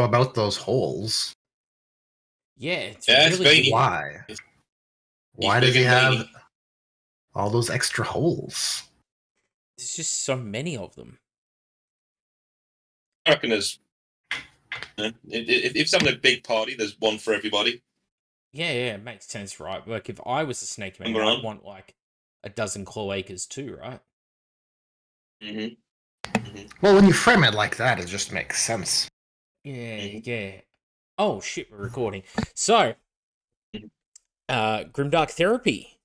about those holes? Yeah, it's Yeah, it's really veiny. weird. Why? He's Why does big he and have veiny. all those extra holes? There's just so many of them. I reckon there's. If someone a big party, there's one for everybody. Yeah, it makes sense, right? Like, if I was a snake man, Number I'd on. want, like, a dozen cloacas too, right? Well, when you frame it like that, it just makes sense. Yeah. Oh, shit, we're recording. So, Mhm. Grimdark Therapy.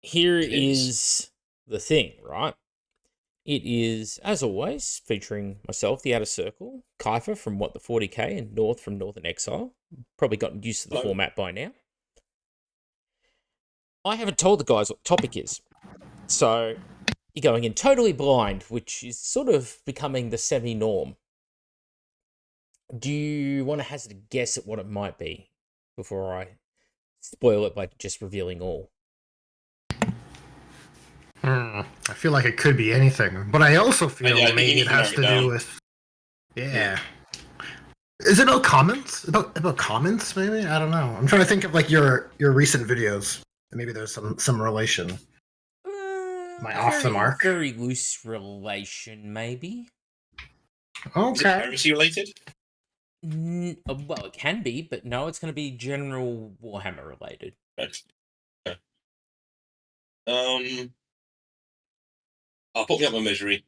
Here It is. is the thing, right? It is, as always, featuring myself, the Outer Circle, Kiefer from What the 40K, and North from Northern Exile. Probably gotten used to the Hello. format by now. I haven't told the guys what the topic is. So, you're going in totally blind, which is sort of becoming the semi-norm. Do you want to hazard a guess at what it might be before I spoil it by just revealing all? I feel like it could be anything, but I also feel I think maybe you it need to has narrow to it do down. with. Yeah. Is it about comments? About comments? Maybe I don't know. I'm trying to think of like your recent videos. Maybe there's some relation. Am I off the mark? Very loose relation, maybe. Is it Okay. piracy related? Well, it can be, but no, it's going to be general Warhammer related. Right. Okay. I'll put me up my misery.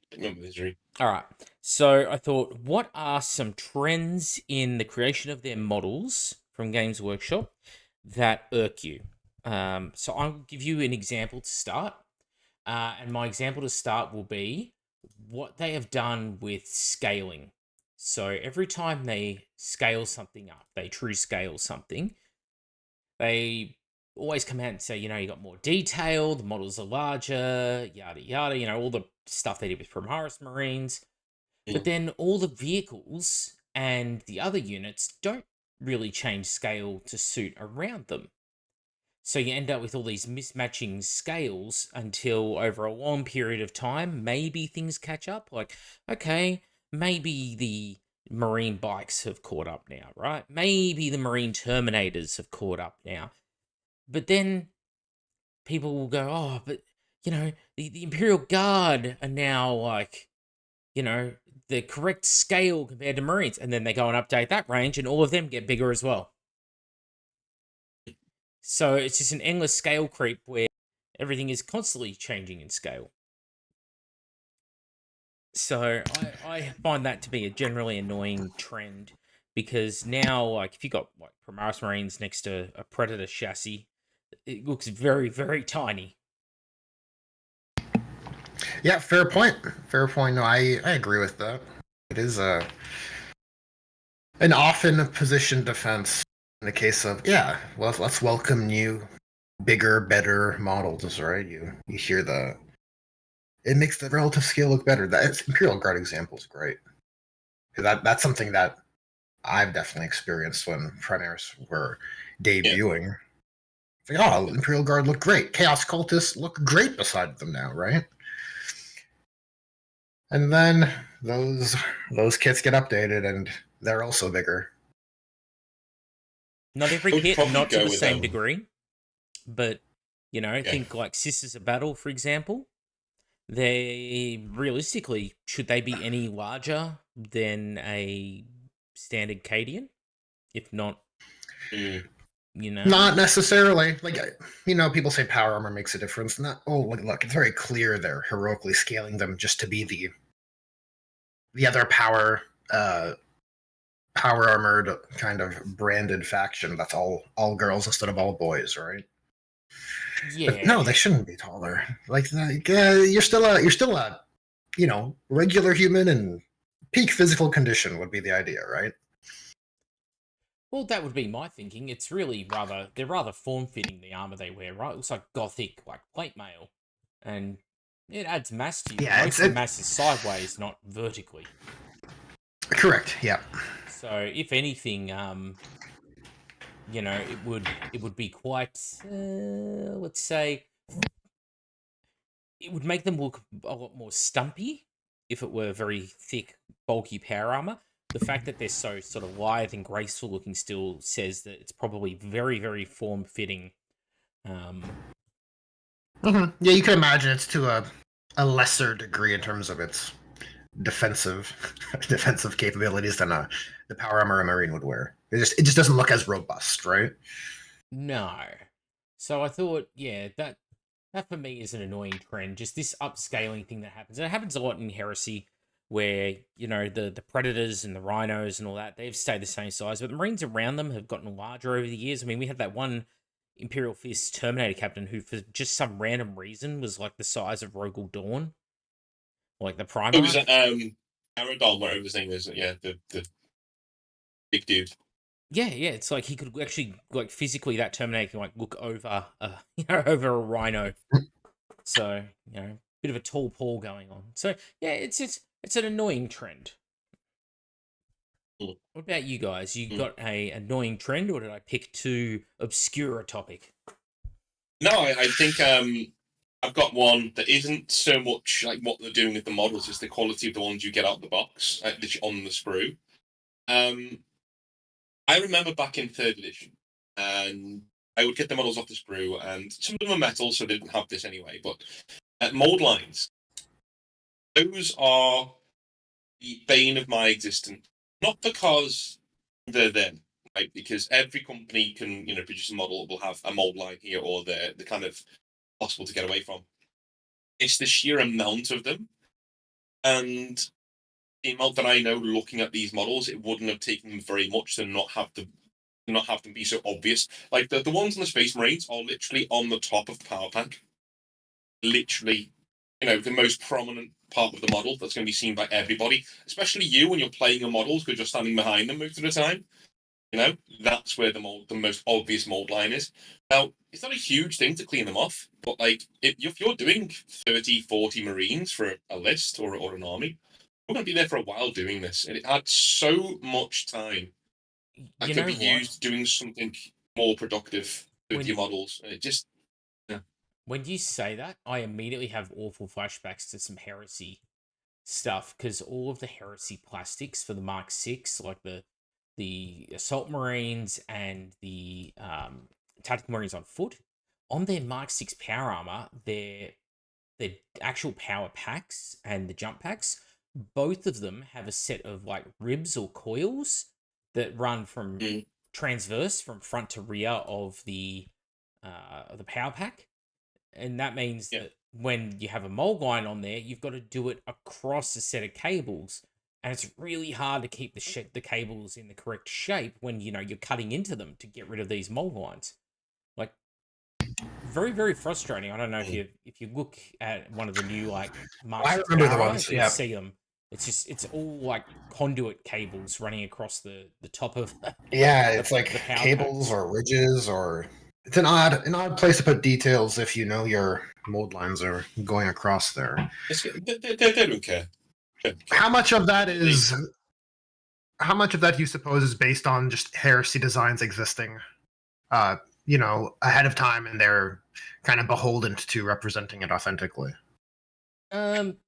All right. So I thought, what are some trends in the creation of their models from Games Workshop that irk you? So I'll give you an example to start. And my example to start will be what they have done with scaling. So every time they scale something up, they true scale something, they always come out and say, you got more detail, the models are larger, yada yada, all the stuff they did with Primaris Marines. But then all the vehicles and the other units don't really change scale to suit around them. So you end up with all these mismatching scales until over a long period of time, maybe things catch up. Like, okay, maybe the Marine bikes have caught up now, right? Maybe the Marine Terminators have caught up now. But then people will go, oh, but, the Imperial Guard are now like, the correct scale compared to Marines. And then they go and update that range and all of them get bigger as well. So it's just an endless scale creep where everything is constantly changing in scale. So I find that to be a generally annoying trend because now, like, if you got like Primaris Marines next to a Predator chassis, it looks very, very tiny. Yeah, fair point. Fair point. No, I agree with that. It is an often positioned defense in the case of well, let's welcome new, bigger, better models, right? You hear it makes the relative scale look better. That Imperial Guard example is great. That's something that I've definitely experienced when Primaris were debuting. Yeah. It's like, oh, Imperial Guard look great. Chaos Cultists look great beside them now, right? And then those kits get updated and they're also bigger. Not every kit, not to the same degree. But, think like Sisters of Battle, for example. They realistically, should they be any larger than a standard Cadian? If not, Not necessarily. Like, people say power armor makes a difference. Look, it's very clear they're heroically scaling them just to be the other power armored kind of branded faction. That's all girls instead of all boys, right? Yeah. But no, they shouldn't be taller. You're still a regular human and peak physical condition would be the idea, right? Well, that would be my thinking. It's really they're rather form-fitting, the armor they wear, right? It looks like gothic, like plate mail. And it adds mass to you. Yeah, most of the mass is sideways, not vertically. Correct, yeah. So, if anything, it would be quite, let's say, it would make them look a lot more stumpy if it were very thick, bulky power armor. the fact that they're so sort of lithe and graceful looking still says that it's probably very, very form fitting. Yeah, you can imagine it's to a lesser degree in terms of its defensive capabilities than the power armor a marine would wear. It just doesn't look as robust, right? No. So I thought, yeah, that for me is an annoying trend. Just this upscaling thing that happens. And it happens a lot in Heresy, where the predators and the rhinos and all that, they've stayed the same size, but the marines around them have gotten larger over the years. I mean, we had that one Imperial Fist Terminator captain who, for just some random reason, was like the size of Rogel Dawn, like the It was Primarch. Aradon, whatever his name is. Yeah, the big dude. Yeah, it's like he could actually, like, physically, that Terminator can like look over, over a rhino. So bit of a tall Paul going on. So yeah, it's an annoying trend. Mm. What about you guys? You got a annoying trend, or did I pick too obscure a topic? No, I think I've got one that isn't so much like what they're doing with the models, it's the quality of the ones you get out of the box, literally on the sprue. I remember back in 3rd edition, and I would get the models off the sprue, and some of them are metal, so they didn't have this anyway, but mold lines, those are the bane of my existence. Not because they're them, right? Because every company can, produce a model that will have a mold line here or there, the kind of possible to get away from. It's the sheer amount of them, and the amount that I know looking at these models, it wouldn't have taken them very much to not have them be so obvious. Like the ones in the Space Marines are literally on the top of the power pack. Literally, the most prominent part of the model that's going to be seen by everybody, especially you when you're playing your models because you're standing behind them most of the time. That's where the most obvious mold line is. Now, it's not a huge thing to clean them off, but like if you're doing 30, 40 Marines for a list or an army, we're going to be there for a while doing this, and it adds so much time that You could know be what? used doing something more productive with When your models. And it just, yeah. when you say that, I immediately have awful flashbacks to some Heresy stuff, because all of the Heresy plastics for the Mark 6, like the assault marines and the tactical marines on foot, on their Mark 6 power armor, their actual power packs and the jump packs, both of them have a set of like ribs or coils that run from transverse from front to rear of the power pack, and that means Yeah. that when you have a mold line on there, you've got to do it across a set of cables, and it's really hard to keep the cables in the correct shape when you're cutting into them to get rid of these mold lines. Like, very, very frustrating. I don't know if you look at one of the new like Mark I 6 remember the power ones. armors, you'll Yeah, see them. It's all like conduit cables running across the top of yeah. It's like the power cables packs. or ridges, or it's an odd place to put details if you know your mold lines are going across there. They don't care. How much of that is? How much of that do you suppose is based on just heresy designs existing, ahead of time, and they're kind of beholden to representing it authentically? Um,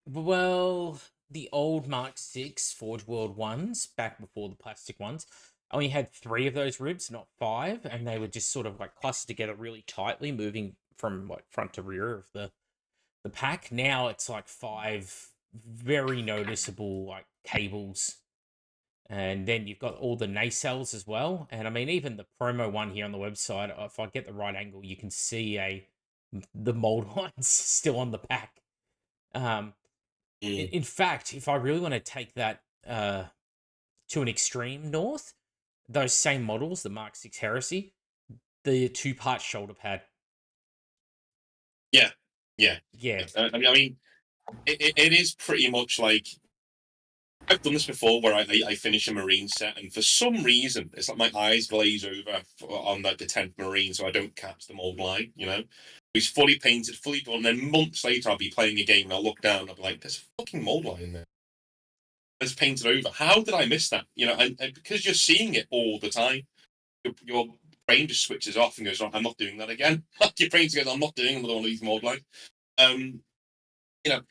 well, the old Mark 6 Forge World ones, back before the plastic ones, only had 3 of those ribs, not 5, and they were just sort of like clustered together really tightly, moving from like front to rear of the pack. Now it's like 5 very noticeable like cables. And then you've got all the nacelles as well. And I mean, even the promo one here on the website, if I get the right angle, you can see the mold lines still on the pack. In fact, if I really want to take that to an extreme north, those same models, the Mark 6 Heresy, the 2-part shoulder pad. Yeah. Yeah. I mean, it is pretty much like I've done this before, where I finish a Marine set, and for some reason, it's like my eyes glaze over on like the 10th Marine, so I don't catch the mold line. He's fully painted, fully done. And then months later, I'll be playing a game, and I'll look down, and I'll be like, "There's a fucking mold line in there. It's painted over. How did I miss that?" And because you're seeing it all the time, your brain just switches off and goes, "Oh, I'm not doing that again." Your brain goes, "I'm not doing another one of these mold lines." Um, you know,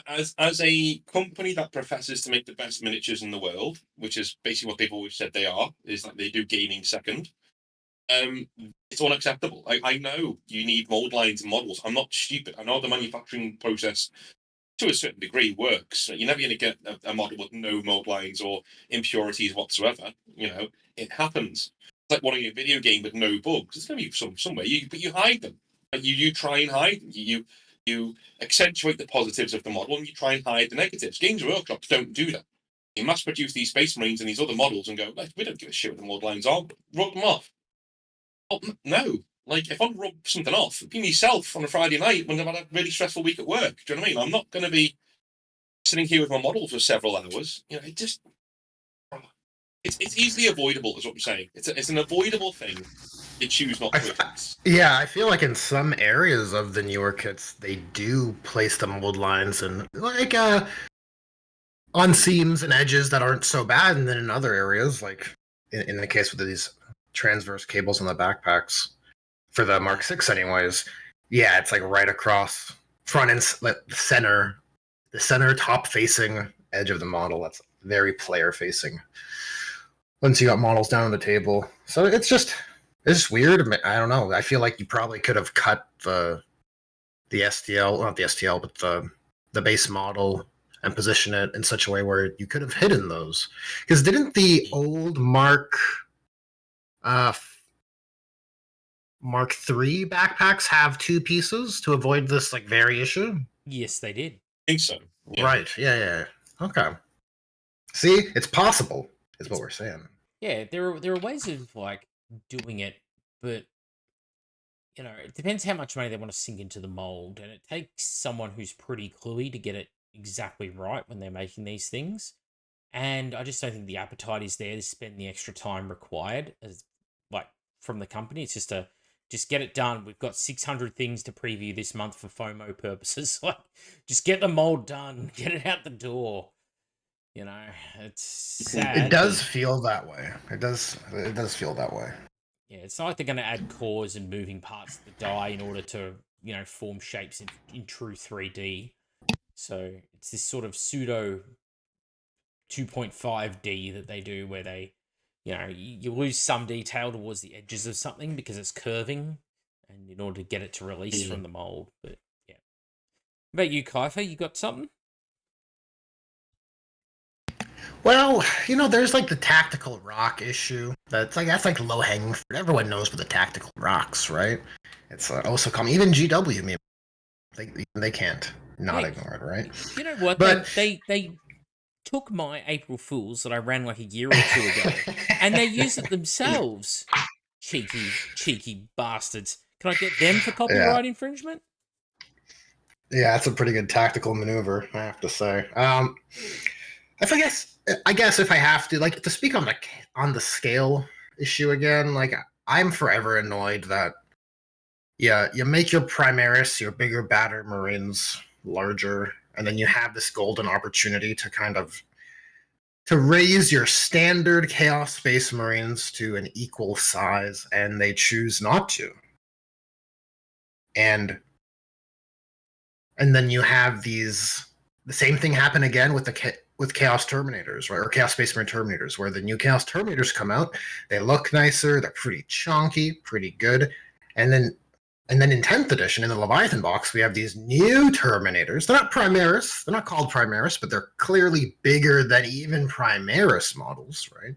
as a company that professes to make the best miniatures in the world, which is basically what they've always said they are, is that they do gaming second. It's unacceptable. I know you need mold lines and models. I'm not stupid. I know the manufacturing process to a certain degree works. You're never going to get a model with no mold lines or impurities whatsoever. It happens. It's like wanting a video game with no bugs. There's going to be somewhere, but you hide them. You try and hide them. You accentuate the positives of the model and you try and hide the negatives. Games Workshops don't do that. You mass produce these Space Marines and these other models and go, we don't give a shit what the mold lines are. Rub them off. Oh, no. Like, if I rub something off, it'd be myself on a Friday night when I've had a really stressful week at work. Do you know what I mean? I'm not going to be sitting here with my model for several hours. It's easily avoidable, is what I'm saying. It's an avoidable thing. You choose not to address. Yeah, I feel like in some areas of the newer kits, they do place the mold lines and like on seams and edges that aren't so bad, and then in other areas, like in the case with these transverse cables on the backpacks for the Mark 6 anyways, yeah, it's like right across front and the center top facing edge of the model. That's very player facing once you got models down on the table. So it's just weird. I don't know. I feel like you probably could have cut the STL, not the STL, but the base model and position it in such a way where you could have hidden those. Because didn't the old Mark III backpacks have two pieces to avoid this like very issue? Yes, they did. I think so. Yeah. Right. Yeah. Okay. See, it's possible. Is what we're saying. Yeah, there are ways of like doing it, but it depends how much money they want to sink into the mold, and it takes someone who's pretty cluey to get it exactly right when they're making these things. And I just don't think the appetite is there to spend the extra time required as like from the company. It's just get it done. We've got 600 things to preview this month for FOMO purposes. Like, just get the mold done, get it out the door. It's sad. It does feel that way. It does feel that way. Yeah, it's not like they're going to add cores and moving parts to the die in order to, form shapes in true 3D. So it's this sort of pseudo 2.5D that they do where they, you lose some detail towards the edges of something because it's curving and in order to get it to release from the mold. But yeah. What about you, Kaifa? You got something? Well, there's like the tactical rock issue. That's like low hanging fruit. Everyone knows what the tactical rocks, right? It's also common. Even GW, maybe they can't not ignore it, right? You know what? But they took my April Fools that I ran like a year or two ago, and they use it themselves. Cheeky bastards! Can I get them for copyright infringement? Yeah, that's a pretty good tactical maneuver, I have to say. I guess if I have to, like, to speak on the scale issue again, like, I'm forever annoyed that you make your Primaris, your bigger, badder Marines larger, and then you have this golden opportunity to kind of to raise your standard Chaos Space Marines to an equal size, and they choose not to. And then you have the same thing happen again with with Chaos Terminators, right? Or Chaos Space Marine Terminators, where the new Chaos Terminators come out. They look nicer, they're pretty chunky, pretty good. And then in 10th edition, in the Leviathan box, we have these new Terminators. They're not Primaris. They're not called Primaris, but they're clearly bigger than even Primaris models, right?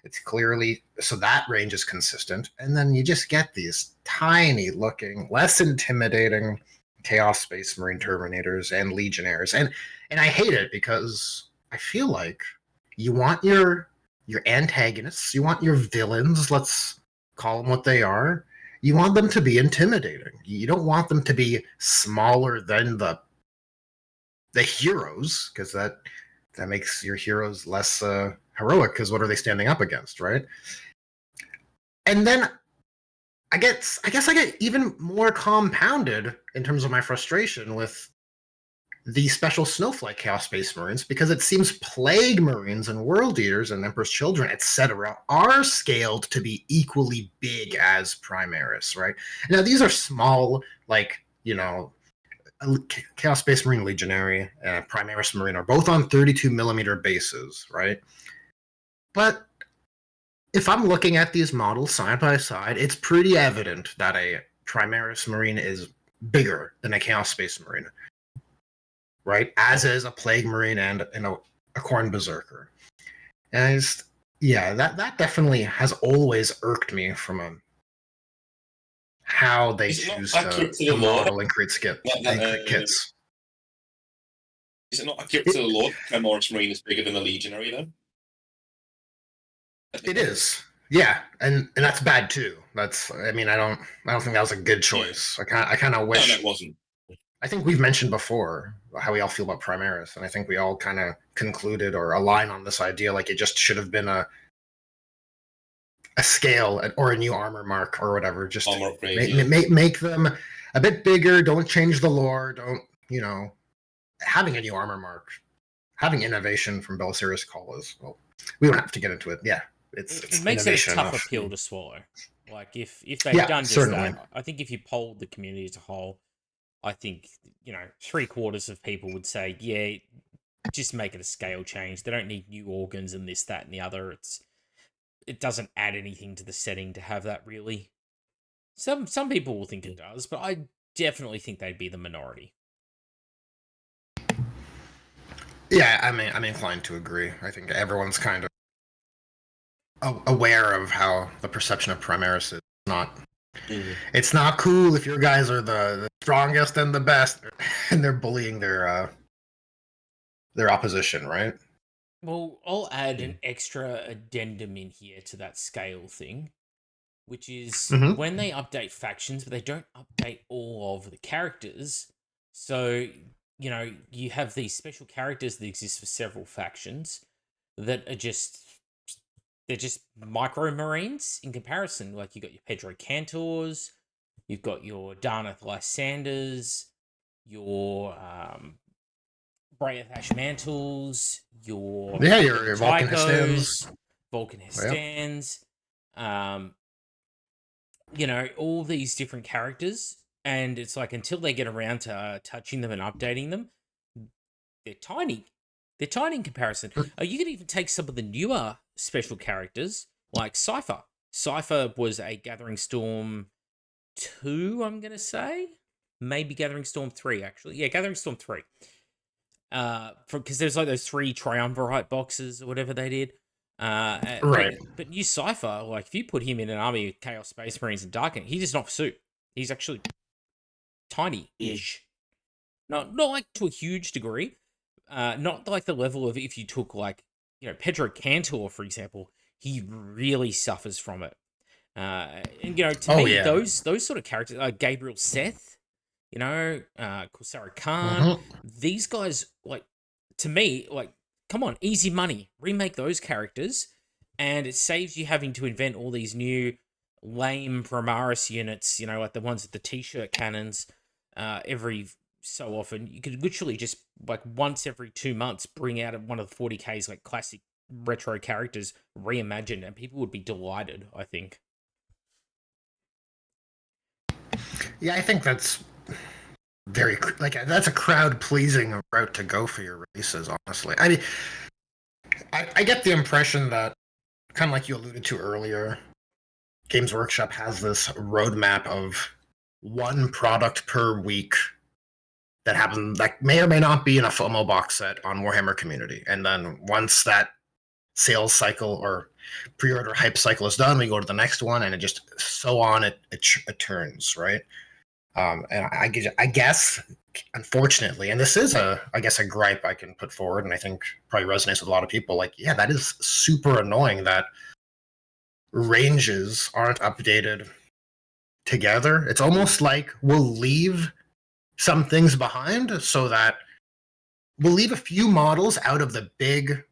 It's clearly, so that range is consistent. And then you just get these tiny looking, less intimidating Chaos Space Marine Terminators and Legionnaires. And I hate it because I feel like you want your antagonists, you want your villains, let's call them what they are. You want them to be intimidating. You don't want them to be smaller than the heroes, because that makes your heroes less heroic, because what are they standing up against, right? And then I guess I get even more compounded in terms of my frustration with the special Snowflake Chaos Space Marines, because it seems Plague Marines and World Eaters and Emperor's Children, etc., are scaled to be equally big as Primaris, right? Now, these are small, like, Chaos Space Marine Legionary and Primaris Marine are both on 32mm bases, right? But if I'm looking at these models side by side, it's pretty evident that a Primaris Marine is bigger than a Chaos Space Marine, right? As is a Plague Marine and a Khorne Berserker. And that definitely has always irked me from how they choose to model and create kits. Is it not accurate to the lore that Primaris Marine is bigger than a Legionary, then? It is. Yeah, and that's bad too. I don't think that was a good choice. Yeah. I kind of wish. No, it wasn't. I think we've mentioned before how we all feel about Primaris, and I think we all kind of concluded or align on this idea like it just should have been a scale or a new armor mark or whatever. Just make them a bit bigger. Don't change the lore. Don't having a new armor mark, having innovation from Belisarius Cawl is, well, we don't have to get into it. Yeah, it makes it a tough pill to swallow. Like if they've done just that, I think if you polled the community as a whole, I think 3/4 of people would say, yeah, just make it a scale change. They don't need new organs and this, that, and the other. It doesn't add anything to the setting to have that, really. Some people will think it does, but I definitely think they'd be the minority. Yeah, I'm inclined to agree. I think everyone's kind of aware of how the perception of Primaris is not. It's not cool if your guys are the strongest and the best, and they're bullying their opposition, right? Well, I'll add an extra addendum in here to that scale thing, which is when they update factions, but they don't update all of the characters. So, you have these special characters that exist for several factions that are they're just micro Marines in comparison. Like, you've got your Pedro Cantors, you've got your Darnath Lysanders, your Brayath Ashmantles, your Vulcan Hestans, all these different characters, and it's like until they get around to touching them and updating them, they're tiny. They're tiny in comparison. You can even take some of the newer special characters, like Cypher. Cypher was a Gathering Storm 2, I'm going to say. Maybe Gathering Storm 3, actually. Yeah, Gathering Storm 3. Because there's like those 3 Triumvirate boxes or whatever they did. Right. But new Cypher, like if you put him in an army of Chaos Space Marines and Dark, he does not suit. He's actually tiny-ish. Not like to a huge degree. Not like the level of if you took like, Pedro Cantor, for example, he really suffers from it. And to me, those sort of characters, Gabriel Seth, Corsaro Khan, these guys, like, to me, like, come on, easy money. Remake those characters, and it saves you having to invent all these new lame Primaris units, like the ones with the t-shirt cannons, every so often. You could literally just, like, once every 2 months, bring out one of the 40K's, like, classic retro characters reimagined, and people would be delighted, I think. Yeah, I think that's that's a crowd-pleasing route to go for your releases, honestly. I mean, I get the impression that, kind of like you alluded to earlier, Games Workshop has this roadmap of one product per week that may or may not be in a FOMO box set on Warhammer Community. And then once that sales cycle or pre-order hype cycle is done, we go to the next one, and it just so on it turns, right? And I guess, unfortunately, and this is a gripe I can put forward, and I think probably resonates with a lot of people. Like, yeah, that is super annoying that ranges aren't updated together. It's almost like we'll leave some things behind so that we'll leave a few models out of the big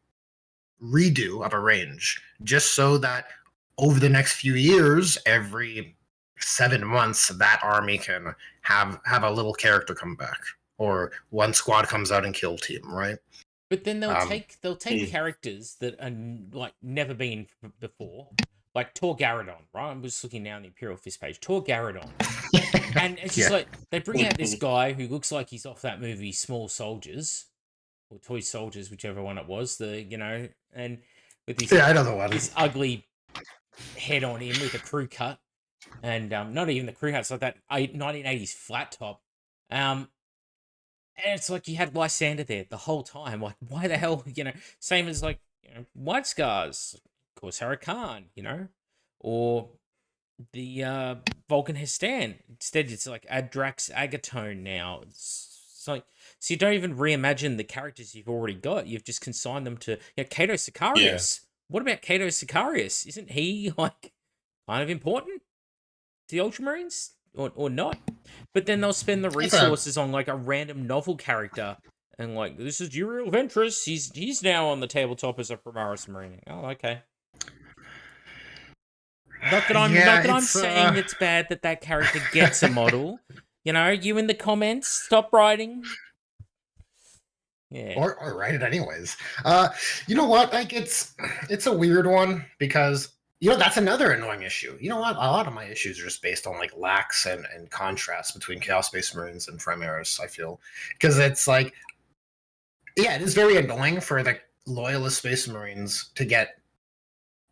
redo of a range, just so that over the next few years, every 7 months, that army can have a little character come back, or one squad comes out and kill team, right? But then they'll take characters that are like never been before, like Tor Garadon, right? I'm just looking now on the Imperial Fist page. Tor Garadon. And it's just Yeah. like they bring out this guy who looks like he's off that movie Small Soldiers or Toy Soldiers, whichever one it was. And with his Yeah, I know the one. this ugly head on him with a crew cut, and not even the crew cut, it's like that 1980s flat top. And it's like you had Lysander there the whole time. Like, why the hell, same as like, White Scars, of course, Khan, or the Vulcan Hestan. Instead, it's like Adrax Agatone now. It's like, so you don't even reimagine the characters you've already got. You've just consigned them to, Kato Sicarius. What about Kato Sicarius? Isn't he, like, kind of important to the Ultramarines? Or not? But then they'll spend the resources on, like, a random novel character. And, like, this is Uriel Ventress. He's now on the tabletop as a Primaris Marine. Oh, okay. Not that I'm saying it's bad that character gets a model. You in the comments, stop writing. Yeah. Or write it anyways. You know what? Like it's a weird one because that's another annoying issue. You know what? A lot of my issues are just based on like lacks and contrast between Chaos Space Marines and Primaris, I feel. Because it's like, yeah, it is very annoying for the loyalist Space Marines to get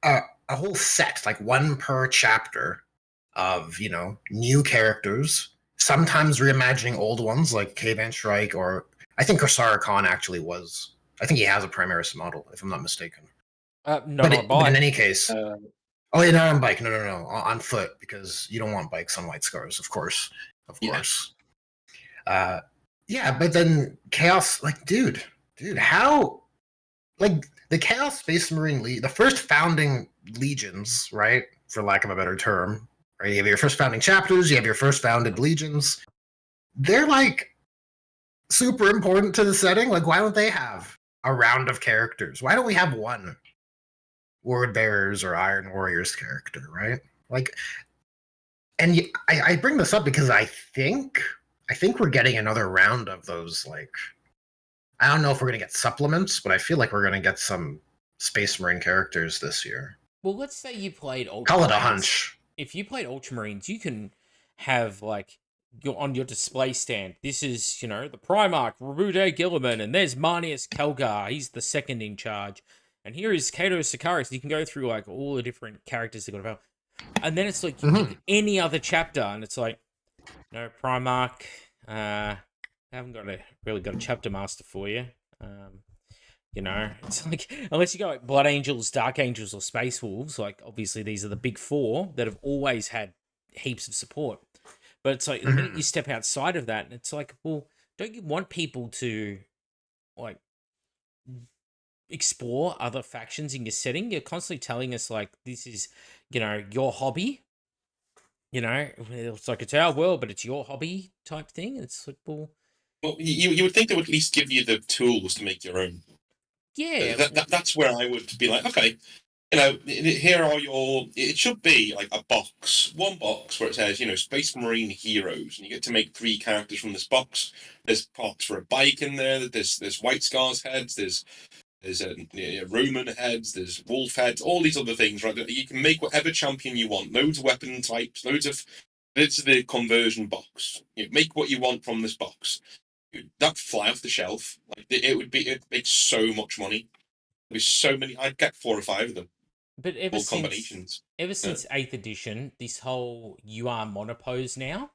a whole set, like one per chapter of, new characters, sometimes reimagining old ones like K-Van Shrike, or I think Korsara Khan actually was. I think he has a Primaris model, if I'm not mistaken. No, but in any case, oh, yeah, not on bike. No, on foot, because you don't want bikes on White Scars, of course. Yeah, but then Chaos, like, dude, how, like, the Chaos Space Marine the first founding legions, right, for lack of a better term, right? You have your first founding chapters, you have your first founded legions. They're like super important to the setting. Like, why don't they have a round of characters? Why don't we have one Word Bearers or Iron Warriors character, right? Like, and I bring this up because I think we're getting another round of those. Like, I don't know if we're gonna get supplements, but I feel like we're gonna get some Space Marine characters this year. Well, let's say you played Ultramarines. Call it a hunch. If you played Ultramarines, you can have, like, on your display stand, this is, the Primarch, Rabude Gilliman, and there's Marnius Kelgar, he's the second in charge. And here is Kato Sicarius. You can go through, like, all the different characters they've got about. And then it's like, you pick any other chapter, and it's like, Primarch, I haven't really got a chapter master for you. It's like, unless you go like Blood Angels, Dark Angels, or Space Wolves, like, obviously these are the big four that have always had heaps of support. But it's like, the minute you step outside of that, it's like, well, don't you want people to, like, explore other factions in your setting? You're constantly telling us, like, this is, your hobby. It's like, it's our world, but it's your hobby type thing. It's like, well, you would think they would at least give you the tools to make your own. Yeah. That's where I would be like, okay, here are it should be like one box where it says, Space Marine heroes, and you get to make 3 characters from this box. There's parts for a bike in there, there's White Scars heads, there's Roman heads, there's wolf heads, all these other things, right? You can make whatever champion you want, loads of weapon types, this is the conversion box. Make what you want from this box. That'd fly off the shelf. Like, it'd make so much money. There's so many. I'd get 4 or 5 of them. But ever since 8th edition, this whole you are monopose now,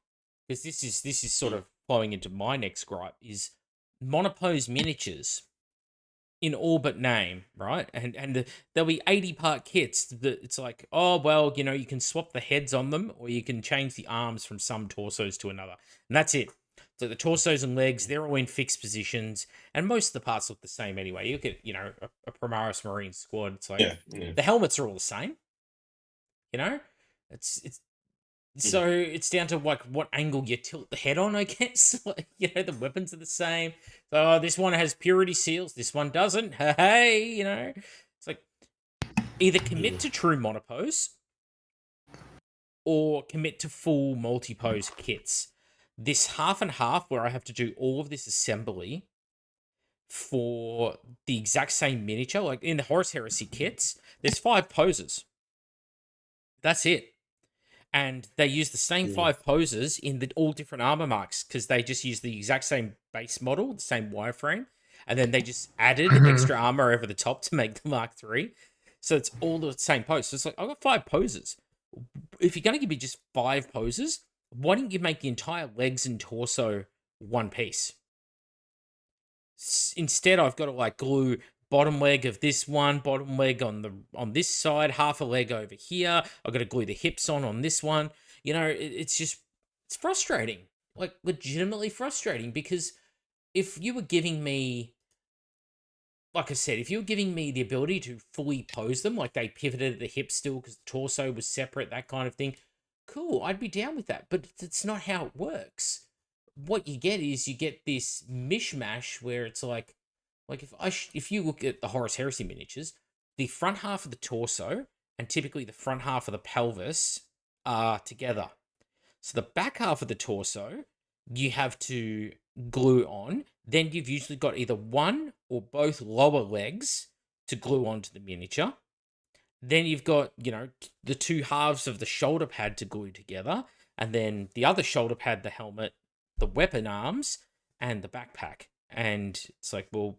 because this is sort of flowing into my next gripe, is monopose miniatures in all but name, right? And there'll be 80-part kits that it's like, oh, well, you can swap the heads on them, or you can change the arms from some torsos to another, and that's it. So the torsos and legs, they're all in fixed positions, and most of the parts look the same anyway. You look at, a Primaris Marine squad, it's like, the helmets are all the same. It's so it's down to, like, what angle you tilt the head on, I guess. Like, the weapons are the same. So this one has purity seals, this one doesn't. Hey, it's like, either commit to true monopose or commit to full multi-pose kits. This half and half where I have to do all of this assembly for the exact same miniature, like in the Horus Heresy kits, there's 5 poses. That's it. and they use the same 5 poses in all different armor marks because they just use the exact same base model, the same wireframe, and then they just added extra armor over the top to make the Mark III. So it's all the same pose. So it's like, I've got 5 poses. If you're going to give me just 5 poses, why don't you make the entire legs and torso one piece? Instead, I've got to like glue bottom leg of this one, bottom leg on this side, half a leg over here. I've got to glue the hips on this one. It's just, it's frustrating, like legitimately frustrating, because if you were giving me, like I said, if you were giving me the ability to fully pose them, like they pivoted at the hips still because the torso was separate, that kind of thing, cool, I'd be down with that. But it's not how it works. What you get is you get this mishmash where it's like if you look at the Horus Heresy miniatures, the front half of the torso and typically the front half of the pelvis are together. So the back half of the torso you have to glue on. Then you've usually got either one or both lower legs to glue onto the miniature. Then you've got, the 2 halves of the shoulder pad to glue together. And then the other shoulder pad, the helmet, the weapon arms, and the backpack. And it's like, well,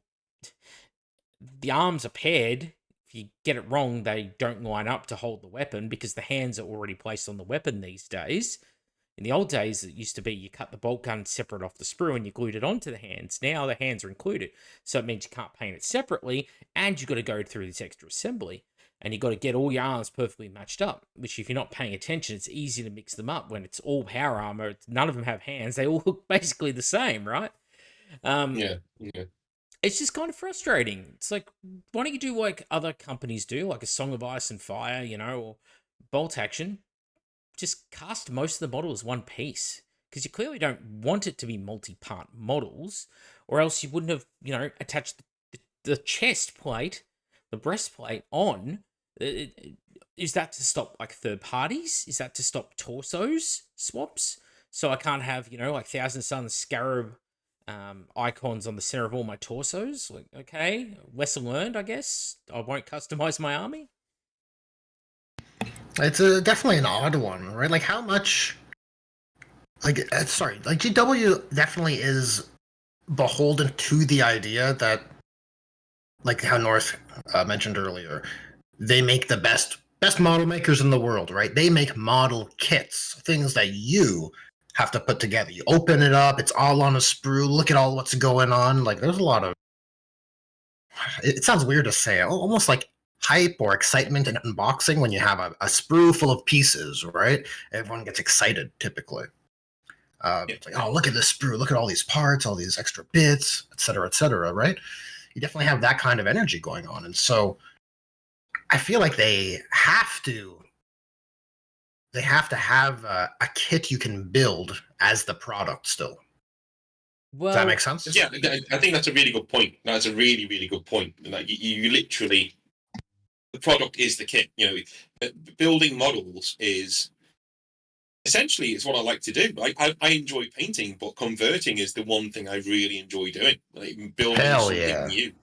the arms are paired. If you get it wrong, they don't line up to hold the weapon because the hands are already placed on the weapon these days. In the old days, it used to be you cut the bolt gun separate off the sprue and you glued it onto the hands. Now the hands are included. So it means you can't paint it separately and you've got to go through this extra assembly. And you've got to get all your arms perfectly matched up, which if you're not paying attention, it's easy to mix them up when it's all power armor. None of them have hands. They all look basically the same, right? Yeah. It's just kind of frustrating. It's like, why don't you do like other companies do, like a Song of Ice and Fire, or Bolt Action? Just cast most of the model as one piece, because you clearly don't want it to be multi-part models, or else you wouldn't have, attached the chest plate, the breastplate on. Is that to stop like third parties? Is that to stop torsos swaps? So I can't have, like Thousand Suns Scarab icons on the center of all my torsos? Like, okay, lesson learned, I guess. I won't customize my army. It's definitely an odd one, right? Like how much, like GW definitely is beholden to the idea that, like how North mentioned earlier, they make the best model makers in the world, right? They make model kits, things that you have to put together. You open it up, it's all on a sprue. Look at all what's going on. Like there's a lot of. It sounds weird to say, almost like hype or excitement in unboxing when you have a sprue full of pieces, right? Everyone gets excited typically. It's like, oh, look at this sprue, look at all these parts, all these extra bits, et cetera, right? You definitely have that kind of energy going on. And so I feel like they have to have a kit you can build as the product still. Well, does that make sense? Yeah, I think that's a really good point. That's a really, really good point. Like you literally, the product is the kit. Building models is essentially it's what I like to do. I enjoy painting, but converting is the one thing I really enjoy doing. Like building something new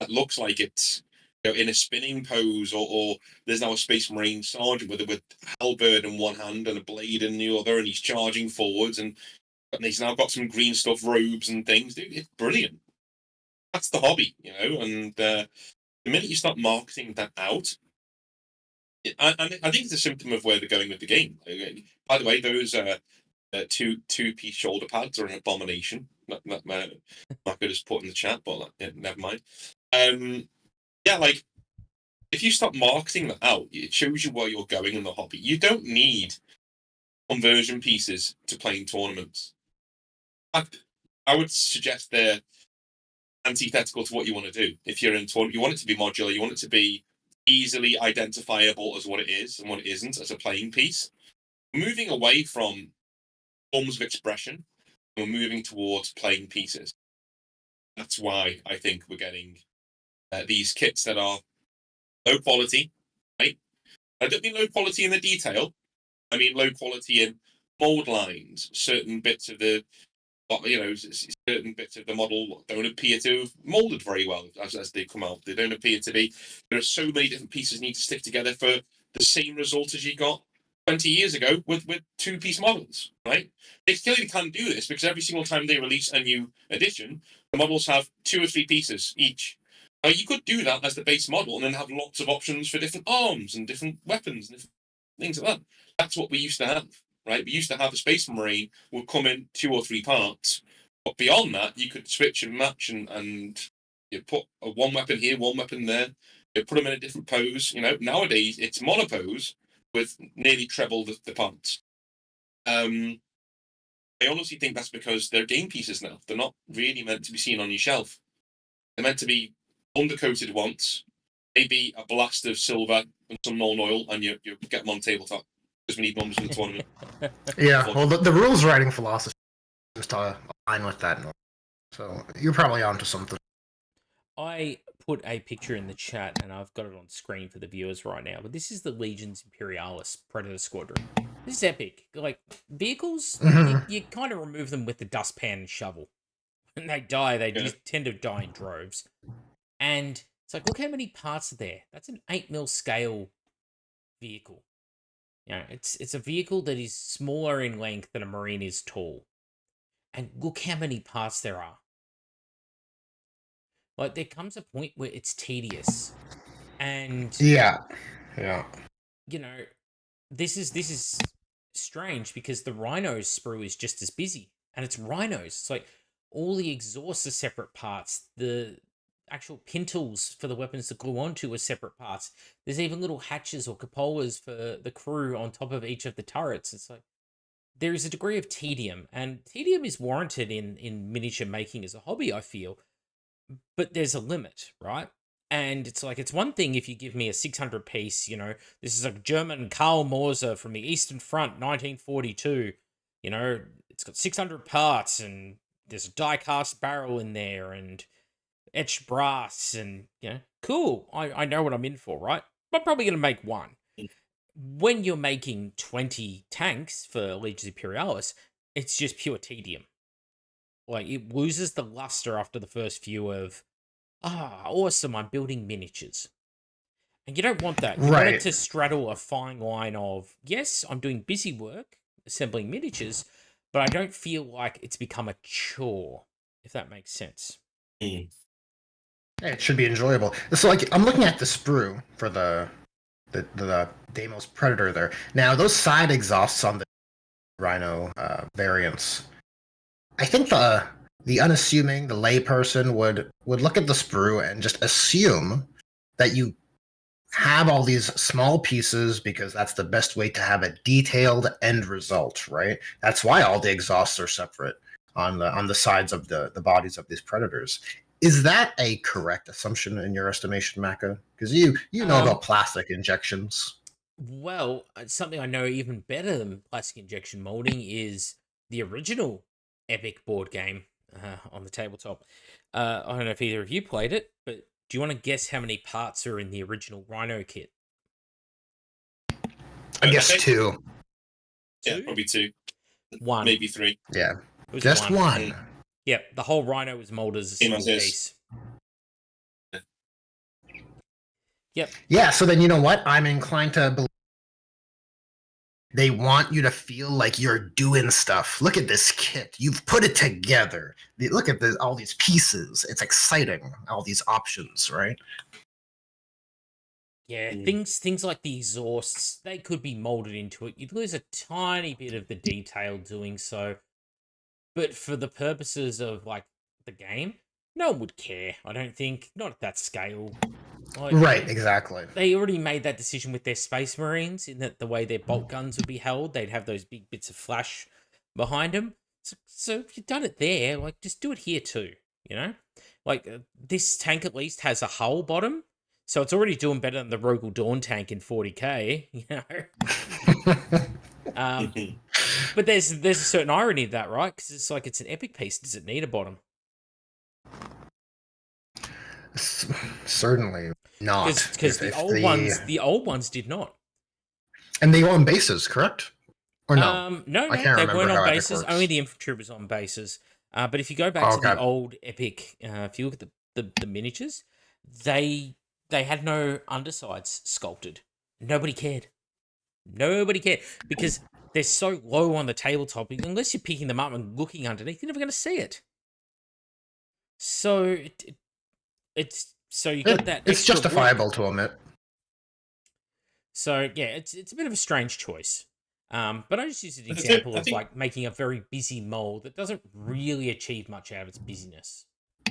that looks like it's in a spinning pose, or there's now a Space Marine sergeant with halberd in one hand and a blade in the other, and he's charging forwards, and he's now got some green stuff robes and things. Dude, it's brilliant. That's the hobby, and the minute you start marketing that out, I think it's a symptom of where they're going with the game. By the way, those two-piece shoulder pads are an abomination. Not good as put in the chat, but never mind. Yeah, like if you start marketing that out, it shows you where you're going in the hobby. You don't need conversion pieces to play in tournaments. I would suggest they're antithetical to what you want to do. If you're in tournament, you want it to be modular. You want it to be easily identifiable as what it is and what it isn't as a playing piece. Moving away from forms of expression, we're moving towards playing pieces. That's why I think we're getting these kits that are low quality, right? I don't mean low quality in the detail. I mean low quality in mold lines. Certain bits of the certain bits of the model don't appear to have molded very well as they come out. They don't appear to be. There are so many different pieces need to stick together for the same result as you got. 20 years ago with two-piece models, right? They clearly can't do this because every single time they release a new edition, the models have 2 or 3 pieces each. Now, you could do that as the base model and then have lots of options for different arms and different weapons and different things like that. That's what we used to have, right? We used to have a Space Marine would come in 2 or 3 parts. But beyond that, you could switch and match and you put one weapon here, one weapon there. You put them in a different pose. Nowadays it's monopose with nearly treble the parts. I honestly think that's because they're game pieces now. They're not really meant to be seen on your shelf. They're meant to be undercoated once, maybe a blast of silver and some Nuln Oil, and you get them on tabletop because we need numbers for the tournament. Yeah, well, the rules writing philosophy seems to align with that. So you're probably onto something. I put a picture in the chat, and I've got it on screen for the viewers right now. But this is the Legions Imperialis Predator Squadron. This is epic. Like, vehicles, you kind of remove them with the dustpan and shovel. When they die, they just tend to die in droves. And it's like, look how many parts are there. That's an 8mm scale vehicle. It's a vehicle that is smaller in length than a Marine is tall. And look how many parts there are. Like, there comes a point where it's tedious. And yeah. This is strange because the Rhino's sprue is just as busy. And it's Rhinos. It's like all the exhausts are separate parts. The actual pintles for the weapons to glue onto are separate parts. There's even little hatches or cupolas for the crew on top of each of the turrets. It's like there is a degree of tedium, and tedium is warranted in miniature making as a hobby, I feel. But there's a limit, right? And it's like, it's one thing if you give me a 600 piece, this is a German Karl Morser from the Eastern Front, 1942. It's got 600 parts, and there's a die-cast barrel in there, and etched brass, and, cool. I know what I'm in for, right? I'm probably going to make one. When you're making 20 tanks for Legions Imperialis, it's just pure tedium. Like, it loses the luster after the first few of, awesome, I'm building miniatures. And you don't want that. You want it to straddle a fine line of, yes, I'm doing busy work, assembling miniatures, but I don't feel like it's become a chore, if that makes sense. It should be enjoyable. So, like, I'm looking at the sprue for the Deimos Predator there. Now, those side exhausts on the Rhino variants, I think the unassuming, the layperson would look at the sprue and just assume that you have all these small pieces because that's the best way to have a detailed end result, right? That's why all the exhausts are separate on the sides of the bodies of these predators. Is that a correct assumption in your estimation, Maka? Because you know about plastic injections. Well, something I know even better than plastic injection molding is the original Epic board game on the tabletop. I don't know if either of you played it, but do you want to guess how many parts are in the original Rhino kit? I guess 2. Yeah, probably 2. 1. Maybe 3. Yeah. Just one. Yep, the whole Rhino was molded as a single piece. Yep. Yeah, so then you know what? I'm inclined to believe they want you to feel like you're doing stuff. Look at this kit. You've put it together. Look at all these pieces. It's exciting. All these options, right? Yeah, things like the exhausts, they could be molded into it. You'd lose a tiny bit of the detail doing so. But for the purposes of, like, the game, no one would care, I don't think. Not at that scale. Like, right, exactly. They already made that decision with their Space Marines, in that the way their bolt guns would be held, they'd have those big bits of flash behind them. So if you've done it there, like, just do it here too, Like, this tank at least has a hull bottom, so it's already doing better than the Rogel Dawn tank in 40k, But there's a certain irony to that, right? Because it's like, it's an epic piece. Does it need a bottom? Certainly not. Because the old ones did not. And they were on bases, correct? Or no? No, they weren't on bases. Only the infantry was on bases. But if you go back to the old epic, if you look at the miniatures, they had no undersides sculpted. Nobody cared. Nobody cares because they're so low on the tabletop. Unless you're picking them up and looking underneath, you're never going to see it. So it's so you got that It's extra justifiable to omit. So yeah, it's a bit of a strange choice. But I just use an I think, example I of think like making a very busy mold that doesn't really achieve much out of its busyness.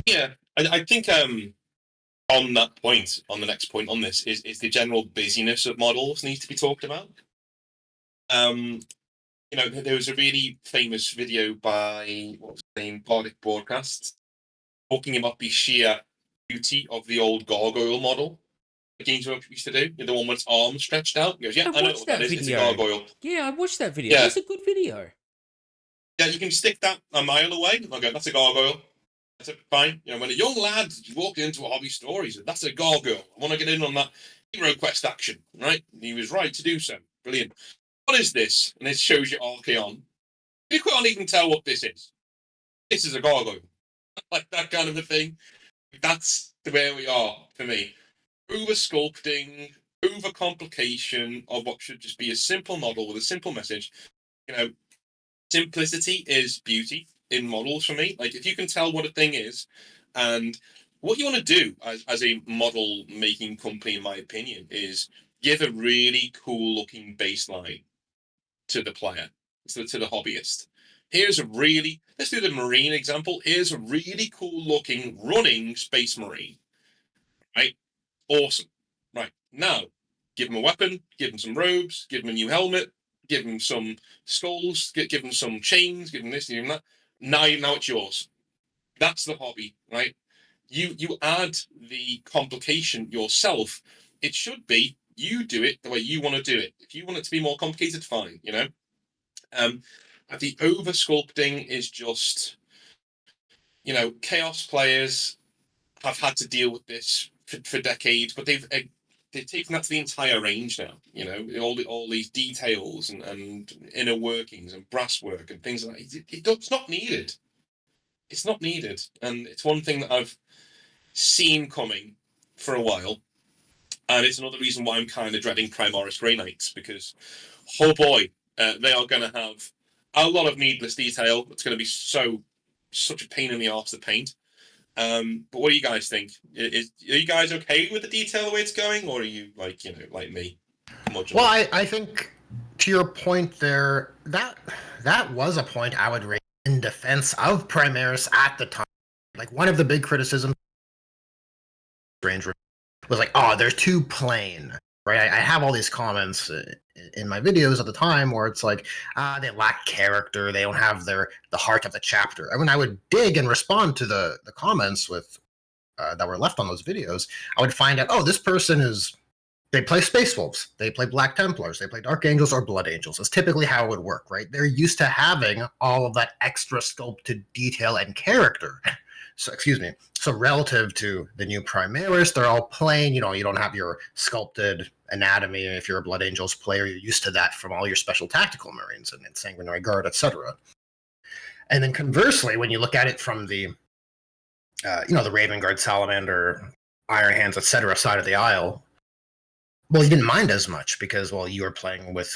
yeah, I think on that point, on the next point on this is the general busyness of models needs to be talked about. You know, there was a really famous video by what was his name, Bardic Broadcast, talking about the sheer beauty of the old gargoyle model the Games Workshop used to do. You know, the one with its arms stretched out. He goes, yeah, I I know watched what that that is. It's a video. gargoyle. Yeah, I watched that video. Yeah, That's a good video. yeah, you can stick that a mile away. I go, that's a gargoyle. That's it, fine. You know, when a young lad walked into a hobby store, he said, that's a gargoyle. I want to get in on that hero quest action, right? And he was right to do so. Brilliant. What is this? And it shows you Archeon. You can't even tell what this is. This is a gargoyle. Like that kind of a thing. That's where we are for me. Over sculpting, over complication of what should just be a simple model with a simple message. You know, simplicity is beauty in models for me. Like if you can tell what a thing is, and what you want to do as a model making company, in my opinion, is give a really cool looking baseline to the player, to the hobbyist. Here's a really, let's do the Marine example. Here's a really cool looking running Space Marine, right? Awesome. Right. Now, give him a weapon, give him some robes, give him a new helmet, give him some skulls, give him some chains, give him this, give him that. Now it's yours. That's the hobby, right? You add the complication yourself. It should be you do it the way you want to do it. If you want it to be more complicated, fine, you know. The over sculpting is just, you know, chaos players have had to deal with this for decades, but they've taken that to the entire range now. You know, all these details and inner workings and brass work and things like that. It's not needed. It's not needed, and it's one thing that I've seen coming for a while, and it's another reason why I'm kind of dreading Primaris Grey Knights because, oh boy, they are going to have a lot of needless detail. It's going to be such a pain in the arse to paint. But what do you guys think? Are you guys okay with the detail the way it's going, or are you like, you know, like me? Well, I think to your point there, that was a point I would raise in defense of Primaris at the time. Like one of the big criticisms range was like, oh, they're too plain, right? I have all these comments in my videos at the time where it's like, they lack character, they don't have the heart of the chapter. I mean, I would dig and respond to the comments with that were left on those videos. I would find out, oh, this person they play Space Wolves, they play Black Templars, they play Dark Angels or Blood Angels. That's typically how it would work, right? They're used to having all of that extra sculpted detail and character. So, excuse me. So relative to the new Primaris, they're all plain. You know, you don't have your sculpted anatomy. If you're a Blood Angels player, you're used to that from all your special tactical Marines and Sanguinary Guard, etc. And then conversely, when you look at it from the, the Raven Guard, Salamander, Iron Hands, etc. side of the aisle, well, you didn't mind as much because, well, you were playing with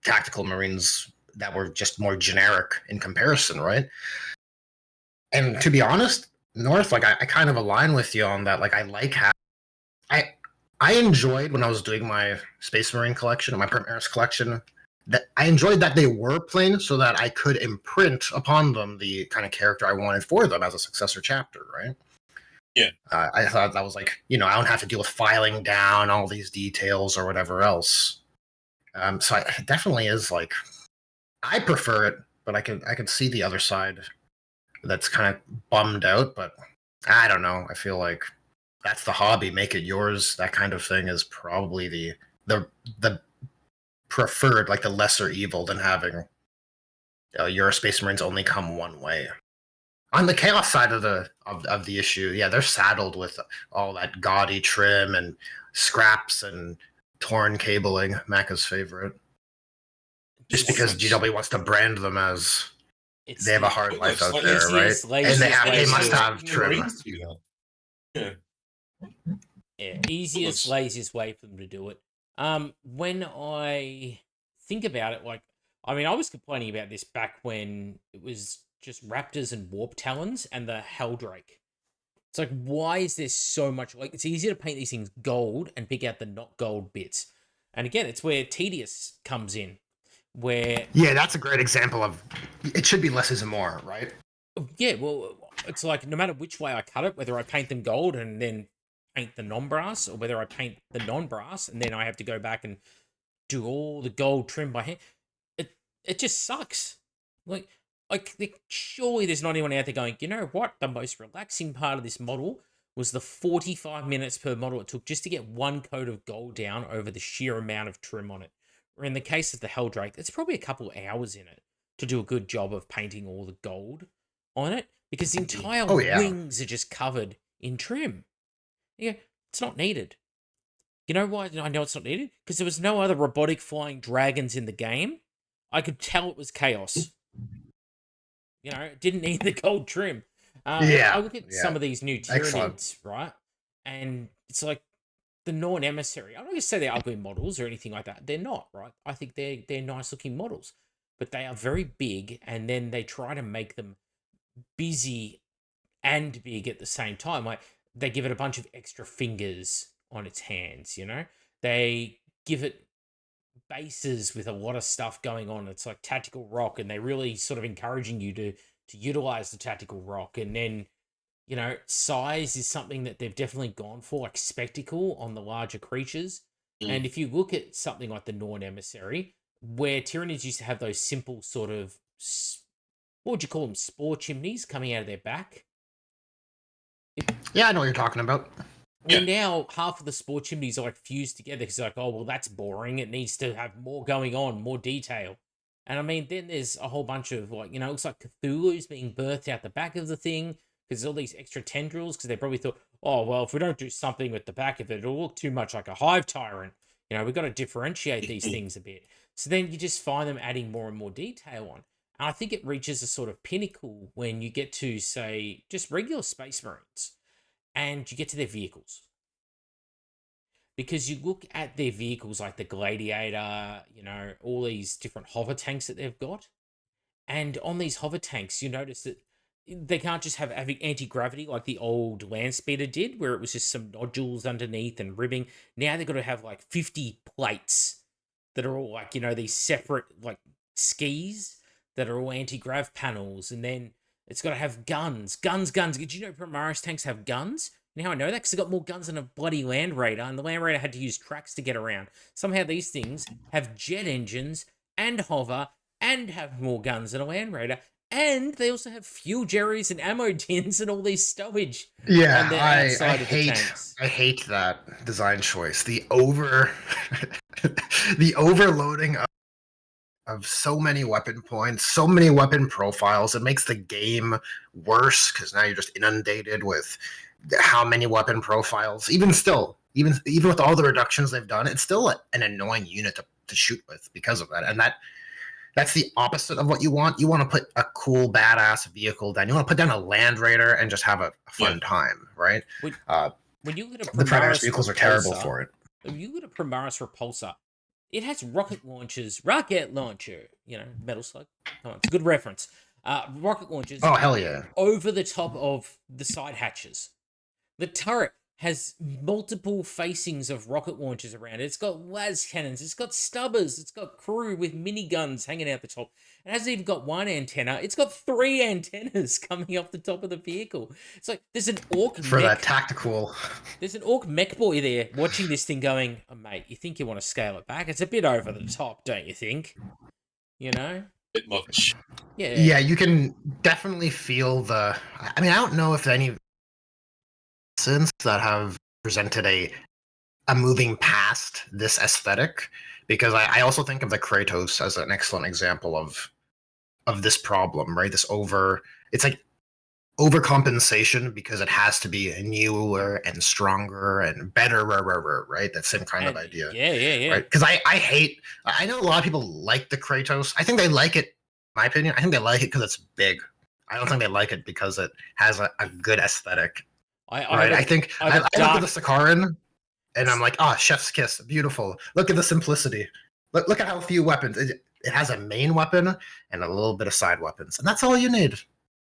tactical Marines that were just more generic in comparison, right? And to be honest, North, like I kind of align with you on that. Like I like how I enjoyed when I was doing my Space Marine collection and my Primaris collection, that I enjoyed that they were plain so that I could imprint upon them the kind of character I wanted for them as a successor chapter, right? Yeah. I thought that was like, I don't have to deal with filing down all these details or whatever else. So it definitely is like, I prefer it, but I can see the other side that's kind of bummed out, but I don't know. I feel like that's the hobby, make it yours. That kind of thing is probably the preferred, like the lesser evil than having your Space Marines only come one way. On the chaos side of the issue, yeah, they're saddled with all that gaudy trim and scraps and torn cabling, Macca's favorite. Just because GW wants to brand them as they have a hard life out there, right? And they must have trim. Yeah. Yeah, easiest, laziest way for them to do it. When I think about it, like, I mean, I was complaining about this back when it was just Raptors and Warp Talons and the Helldrake. It's like, why is there so much? Like, it's easier to paint these things gold and pick out the not gold bits. And again, it's where tedious comes in, where Yeah, that's a great example of it should be less is more, right? yeah, well, it's like no matter which way I cut it, whether I paint them gold and then paint the non-brass, or whether I paint the non-brass and then I have to go back and do all the gold trim by hand, it just sucks. Surely there's not anyone out there going, you know what? The most relaxing part of this model was the 45 minutes per model it took just to get one coat of gold down over the sheer amount of trim on it. Or in the case of the Helldrake, it's probably a couple hours in it to do a good job of painting all the gold on it because the entire wings are just covered in trim. Yeah, it's not needed. You know why I know it's not needed? Because there was no other robotic flying dragons in the game. I could tell it was chaos. You know, it didn't need the gold trim. I look at some of these new Tyranids, right? And it's like the Norn Emissary. I'm not going to say they're ugly models or anything like that. They're not, right? I think they're nice looking models. But they are very big, and then they try to make them busy and big at the same time. Like, they give it a bunch of extra fingers on its hands, you know? They give it bases with a lot of stuff going on. It's like tactical rock, and they really sort of encouraging you to utilize the tactical rock. And then, you know, size is something that they've definitely gone for, like spectacle on the larger creatures. And if you look at something like the Norn Emissary, where Tyranids used to have those simple sort of, what would you call them, spore chimneys coming out of their back. Yeah, I know what you're talking about. Well, now half of the spore chimneys are like fused together because like, oh, well, that's boring. It needs to have more going on, more detail. And I mean, then there's a whole bunch of like, you know, it looks like Cthulhu's being birthed out the back of the thing because there's all these extra tendrils because they probably thought, oh, well, if we don't do something with the back of it, it'll look too much like a hive tyrant. You know, we've got to differentiate these things a bit. So then you just find them adding more and more detail on. And I think it reaches a sort of pinnacle when you get to, say, just regular Space Marines and you get to their vehicles. Because you look at their vehicles like the Gladiator, you know, all these different hover tanks that they've got. And on these hover tanks, you notice that they can't just have anti-gravity like the old land speeder did, where it was just some nodules underneath and ribbing. Now they've got to have like 50 plates that are all like, you know, these separate like skis that are all anti-grav panels. And then it's got to have guns. Did you know Primaris tanks have guns? Now I know that because they got more guns than a bloody Land Raider, and the Land Raider had to use tracks to get around. Somehow these things have jet engines and hover and have more guns than a Land Raider. And they also have fuel jerrys and ammo tins and all these stowage. Yeah, on the outside of the tanks. I hate that design choice. The overloading of so many weapon points, so many weapon profiles. It makes the game worse because now you're just inundated with how many weapon profiles. Even with all the reductions they've done, it's still an annoying unit to shoot with because of that. And that's the opposite of what you want. You want to put a cool, badass vehicle down. You want to put down a Land Raider and just have a fun time, right? When you look at the Primaris vehicles are terrible for it. When you look at a Primaris Repulsor, it has rocket launcher, you know, Metal Slug. Come on, it's a good reference. Rocket launchers. Oh, hell yeah. Over the top of the side hatches. The turret has multiple facings of rocket launchers around it. It's got las cannons. It's got stubbers. It's got crew with miniguns hanging out the top. It hasn't even got one antenna. It's got 3 antennas coming off the top of the vehicle. It's like there's an orc for that tactical. There's an orc mech boy there watching this thing going, oh, mate, you think you want to scale it back? It's a bit over the top, don't you think? You know? Bit much. Yeah. Yeah, you can definitely feel the... I mean, I don't know if any... since that have presented a moving past this aesthetic, because I also think of the Kratos as an excellent example of this problem, right? It's like overcompensation because it has to be newer and stronger and better, right? That same kind of idea. Yeah. Right? Because I know a lot of people like the Kratos. I think they like it, in my opinion, I think they like it because it's big. I don't think they like it because it has a good aesthetic. I think I look at the Sakaran, and I'm like, chef's kiss, beautiful. Look at the simplicity. Look at how few weapons. It has a main weapon and a little bit of side weapons, and that's all you need.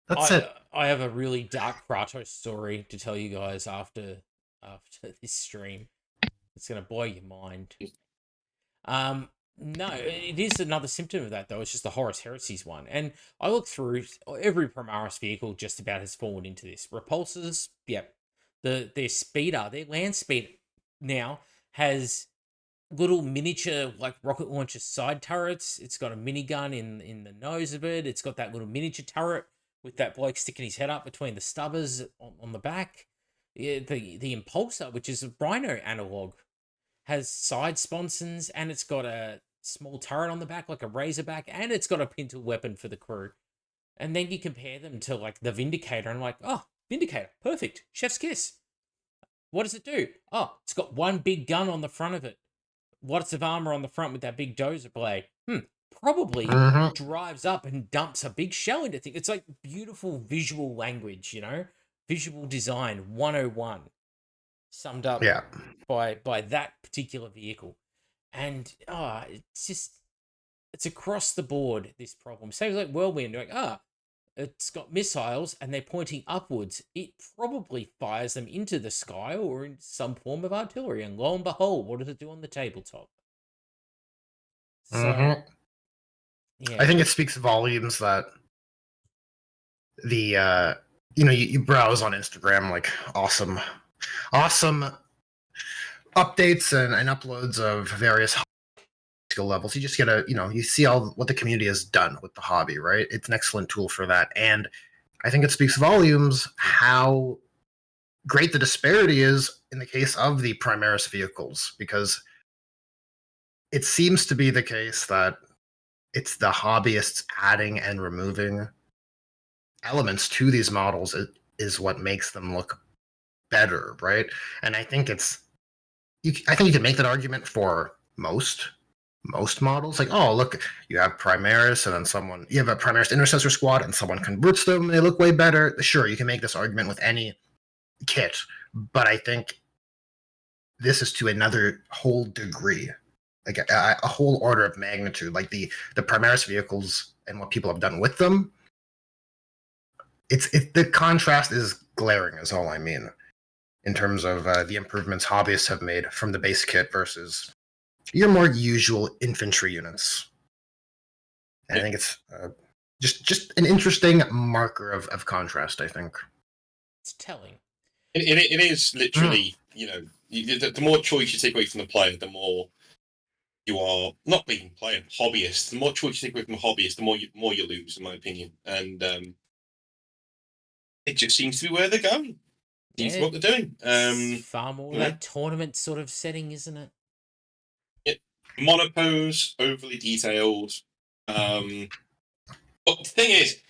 That's it. I have a really dark Kratos story to tell you guys after this stream. It's gonna blow your mind. No, it is another symptom of that though. It's just the Horus Heresies one, and I look through every Primaris vehicle. Just about has fallen into this. Repulsors, yep. Their speeder, their land speed now has little miniature like rocket launcher side turrets. It's got a minigun in the nose of it. It's got that little miniature turret with that bloke sticking his head up between the stubbers on the back. Yeah, the Impulsor, which is a Rhino analog, has side sponsons, and it's got a small turret on the back like a Razorback, and it's got a pintle weapon for the crew. And then you compare them to like the Vindicator, and like, oh, Vindicator, perfect, chef's kiss. What does it do? Oh, it's got one big gun on the front of it. Lots of armor on the front with that big dozer blade. Probably drives up and dumps a big shell into things. It's like beautiful visual language, visual design 101 summed up by that particular vehicle. And it's across the board, this problem. Same like Whirlwind, like, it's got missiles and they're pointing upwards. It probably fires them into the sky or in some form of artillery. And lo and behold, what does it do on the tabletop? So, yeah. I think it speaks volumes that the you browse on Instagram, like awesome updates and uploads of various skill levels. You just get you see all what the community has done with the hobby, right? It's an excellent tool for that. And I think it speaks volumes how great the disparity is in the case of the Primaris vehicles, because it seems to be the case that it's the hobbyists adding and removing elements to these models is what makes them look better, right? And I think you can make that argument for most models. Like, oh, look, you have Primaris, and then you have a Primaris Intercessor squad, and someone converts them, and they look way better. Sure, you can make this argument with any kit, but I think this is to another whole degree, like a whole order of magnitude. Like the Primaris vehicles and what people have done with them. The contrast is glaring, is all I mean, in terms of the improvements hobbyists have made from the base kit versus your more usual infantry units. And I think it's just an interesting marker of contrast, I think. It's telling. It is literally, the more choice you take away from the player, the more you are not being player, hobbyist. The more choice you take away from a hobbyist, the more you lose, in my opinion. And it just seems to be where they're going. Seems to be what they're doing. It's far more that tournament sort of setting, isn't it? Monopose, overly detailed. But the thing is,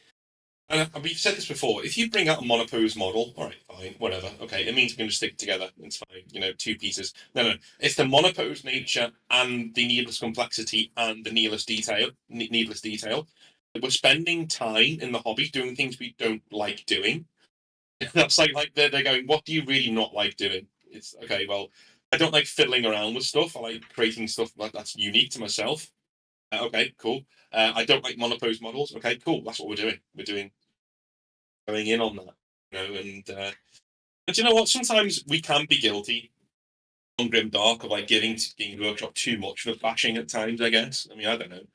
and we've said this before, if you bring out a monopose model, all right, fine, whatever, okay, it means we're going to stick together, it's fine, two pieces. No, it's the monopose nature and the needless complexity and the needless detail. We're spending time in the hobby doing things we don't like doing. That's like they're going, what do you really not like doing? It's okay, well, I don't like fiddling around with stuff. I like creating stuff that's unique to myself. Okay, cool. I don't like monopose models. Okay, cool. That's what we're doing. We're going in on that, but you know what? Sometimes we can be guilty on Grimdark of like giving to Game Workshop too much of a bashing at times. I guess. I mean, I don't know.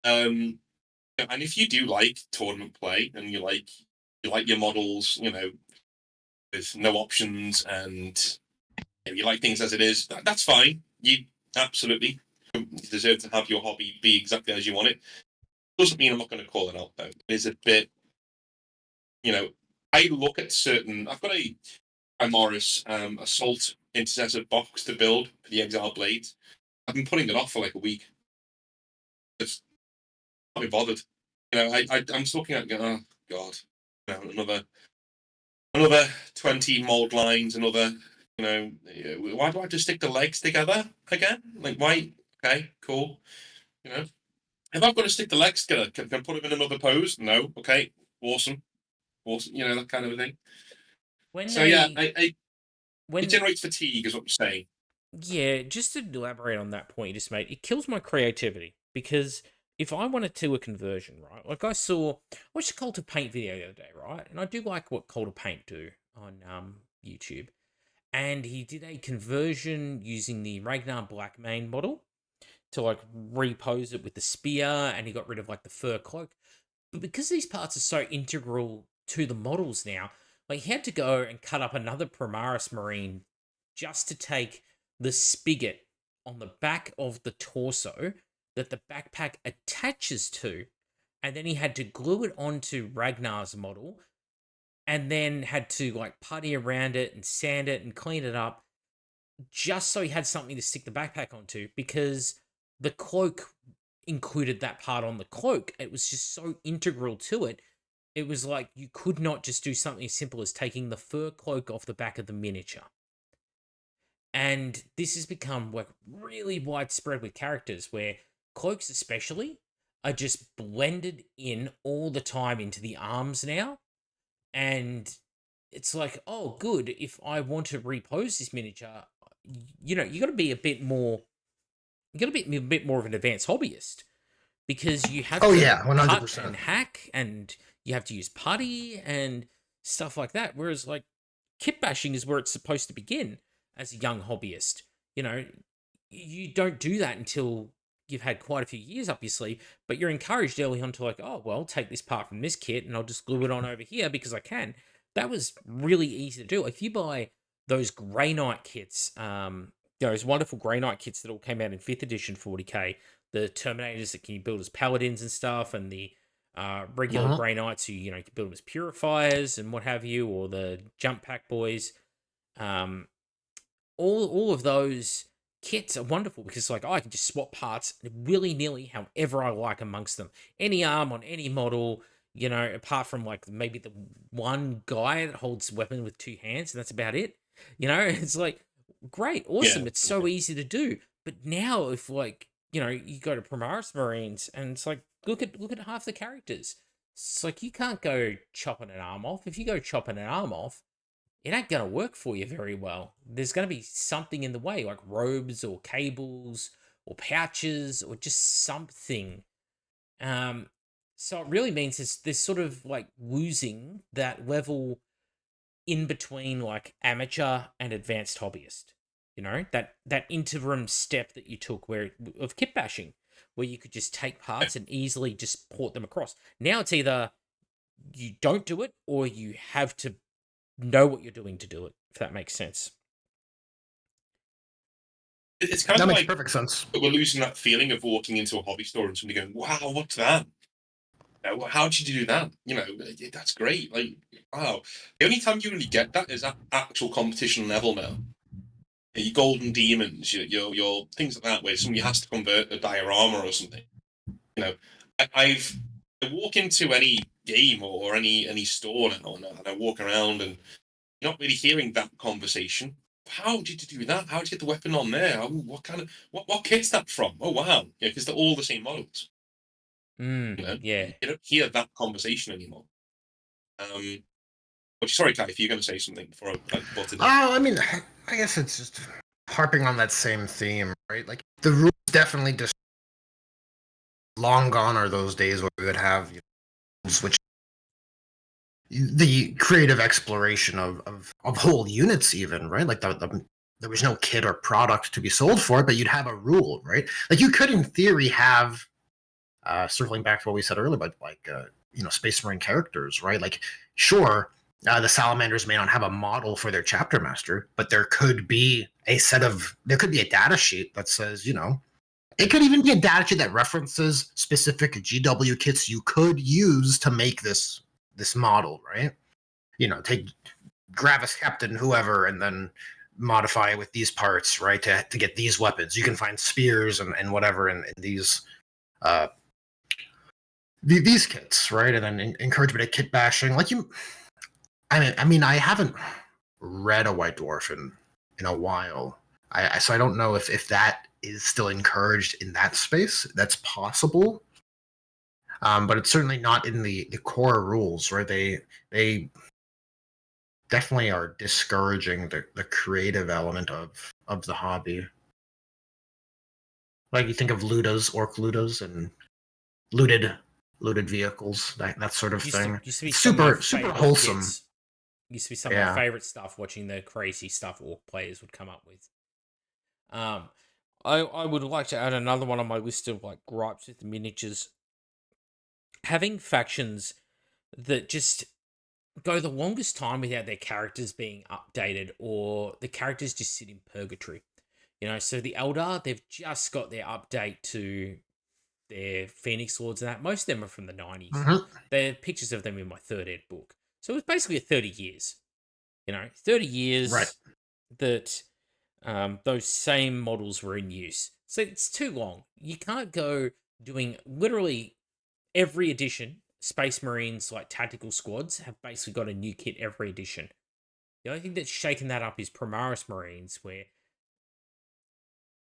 And if you do like tournament play and you like your models, with no options and you like things as it is, that's fine. You absolutely deserve to have your hobby be exactly as you want it. Doesn't mean I'm not going to call it out though. It is a bit, I look at certain. I've got a Morris Assault Intercessor box to build for the Exile Blades. I've been putting it off for like a week. Just not been bothered. I'm just looking at oh god, another 20 mold lines, another. Why do I just stick the legs together again? Like, why? Okay, cool. If I've got to stick the legs together, can I put them in another pose? No. Okay, awesome. That kind of a thing. It generates fatigue, is what you're saying. Yeah, just to elaborate on that point you just made, it kills my creativity because if I wanted to do a conversion, right? Like I watched a Cult of Paint video the other day, right? And I do like what Cult of Paint do on YouTube. And he did a conversion using the Ragnar Blackmane model to like repose it with the spear, and he got rid of like the fur cloak. But because these parts are so integral to the models now, like he had to go and cut up another Primaris Marine just to take the spigot on the back of the torso that the backpack attaches to, and then he had to glue it onto Ragnar's model, and then had to like putty around it and sand it and clean it up just so he had something to stick the backpack onto because the cloak included that part on the cloak. It was just so integral to it. It was like you could not just do something as simple as taking the fur cloak off the back of the miniature. And this has become like really widespread with characters where cloaks especially are just blended in all the time into the arms now. And it's like, oh, good. If I want to repose this miniature, you know, you got to be a bit more. You got to be a bit more of an advanced hobbyist because you have Oh to yeah, one hundred cut percent. and hack, and you have to use putty and stuff like that. Whereas like kit bashing is where it's supposed to begin as a young hobbyist. You know, you don't do that until you've had quite a few years up your sleeve, but you're encouraged early on to like, oh, well, take this part from this kit and I'll just glue it on over here because I can. That was really easy to do. If you buy those Grey Knight kits, those wonderful Grey Knight kits that all came out in 5th edition 40k, the Terminators that can you build as Paladins and stuff, and the regular Uh-huh. Grey Knights who, you know, you can build them as Purifiers and what have you, or the Jump Pack boys. Um, all of those kits are wonderful because like I can just swap parts willy-nilly however I like amongst them. Any arm on any model, you know, apart from like maybe the one guy that holds a weapon with 2 hands, and that's about it. You know, it's like great, Yeah. awesome. It's so easy to do. But now if like, you know, you go to Primaris Marines and it's like look at half the characters. It's like you can't go chopping an arm off. If you go chopping an arm off, it ain't going to work for you very well. There's going to be something in the way, like robes or cables or pouches or just something. Um, so it really means there's sort of like losing that level in between like amateur and advanced hobbyist. You know, that interim step that you took where of kit bashing, where you could just take parts and easily just port them across. Now it's either you don't do it or you have to know what you're doing to do it, if that makes sense. It's kind That of makes like perfect sense. we're losing that feeling of walking into a hobby store and somebody going, "Wow, what's that? How did you do that? You know, that's great. Like, wow." The only time you really get that is at actual competition level now. Your golden demons, your things like that, where somebody has to convert a diorama or something. You know, I walk into any game or any store now, and I walk around and you're not really hearing that conversation. How did you do that? How did you get the weapon on there? Oh, what kind of what kit's that from? Oh wow, yeah, because they're all the same models. You know, Yeah. you don't hear that conversation anymore. But sorry, Kai, if you're going to say something before I butted in. I mean, I guess it's just harping on that same theme, right? Like the rules definitely just long gone are those days where we would have rules which the creative exploration of whole units, even right? Like there was no kit or product to be sold for it, but you'd have a rule, right? Like you could, in theory, have circling back to what we said earlier about like Space Marine characters, right? Like sure. The salamanders may not have a model for their chapter master, but there could be a data sheet that says, it could even be a data sheet that references specific GW kits you could use to make this model, right? Take Gravis Captain, whoever, and then modify it with these parts, right, to get these weapons. You can find spears and whatever in these uh, these kits, right? And then encourage a bit of kit bashing. Like I mean, I haven't read a White Dwarf in a while. So I don't know if that is still encouraged in that space. That's possible. But it's certainly not in the core rules, right? They definitely are discouraging the creative element of the hobby. Like you think of orc ludas, and looted vehicles, that sort of thing. Used to be It's some of my super favorite wholesome. bits. Used to be some of my Yeah. favorite stuff. Watching the crazy stuff orc players would come up with. I would like to add another one on my list of like gripes with the miniatures. Having factions that just go the longest time without their characters being updated, or the characters just sit in purgatory. So the Eldar, they've just got their update to their Phoenix Lords and that. Most of them are from the 90s. Mm-hmm. There are pictures of them in my third ed book. So it's basically 30 years. 30 Right. years that those same models were in use. So it's too long. You can't go doing literally every edition. Space Marines, like tactical squads, have basically got a new kit every edition. The only thing that's shaken that up is Primaris Marines, where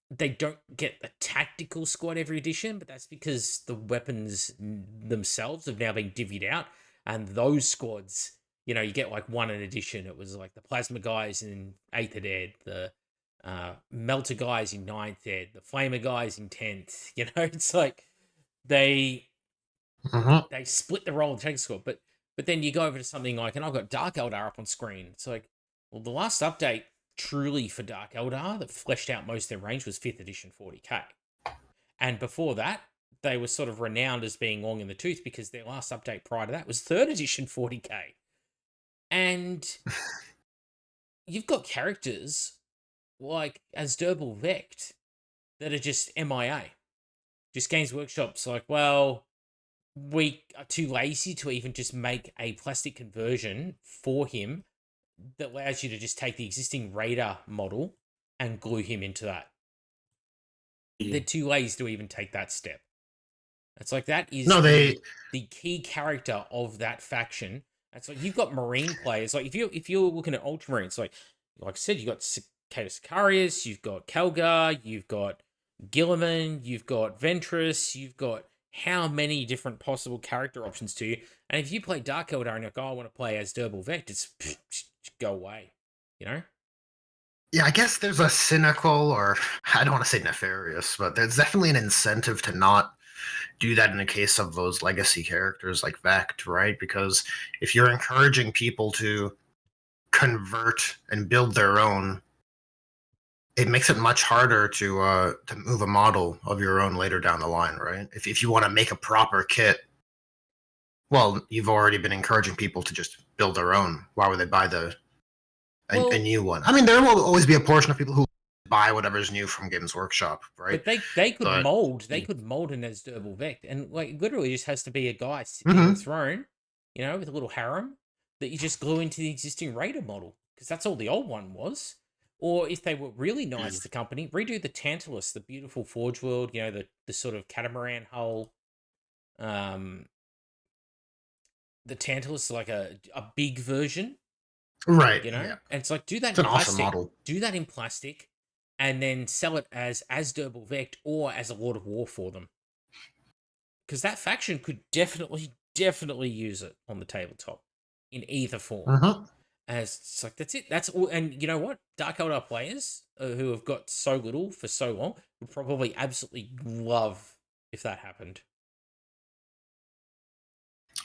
they don't get a tactical squad every edition, but that's because the weapons themselves have now been divvied out, and those squads, you get like one an edition. It was like the Plasma guys in 8th ed, the Melter guys in 9th ed, the Flamer guys in 10th. It's like they split the role of the tactical squad, but then you go over to something like, and I've got Dark Eldar up on screen. It's like, well, the last update truly for Dark Eldar that fleshed out most of their range was 5th edition 40k. And before that, they were sort of renowned as being long in the tooth because their last update prior to that was 3rd edition 40k. And you've got characters like Asdrubal Vect that are just MIA. Just Games Workshop's like, well, we are too lazy to even just make a plastic conversion for him that allows you to just take the existing Raider model and glue him into that. They're too lazy to even take that step. It's like that is the key character of that faction. It's like you've got Marine players. Like if you're looking at Ultramarines, like I said, you've got Cicada Sicarius, you've got Kelgar, you've got Gilliman, you've got Ventress, you've got how many different possible character options to you. And if you play Dark Eldar and you're like, oh, I want to play as Asdrubal Vect, it's go away, Yeah, I guess there's a cynical, or I don't want to say nefarious, but there's definitely an incentive to not do that in the case of those legacy characters like Vect, right? Because if you're encouraging people to convert and build their own, it makes it much harder to move a model of your own later down the line, right? If you want to make a proper kit, well, you've already been encouraging people to just build their own. Why would they buy a new one? I mean, there will always be a portion of people who buy whatever's new from Games Workshop, right? But they could mold an Asdrubal Vect, and like literally just has to be a guy sitting on a throne, with a little harem that you just glue into the existing Raider model, because that's all the old one was. Or if they were really nice to the company, redo the Tantalus, the beautiful Forge World, the sort of catamaran hull. The Tantalus is like a big version. Right. And it's like, do that it's in an plastic. Awesome model. Do that in plastic, and then sell it as Asdrubal Vect or as a Lord of War for them. Because that faction could definitely use it on the tabletop in either form. As it's like, that's it. That's all. And you know what? Dark Eldar players who have got so little for so long would probably absolutely love if that happened.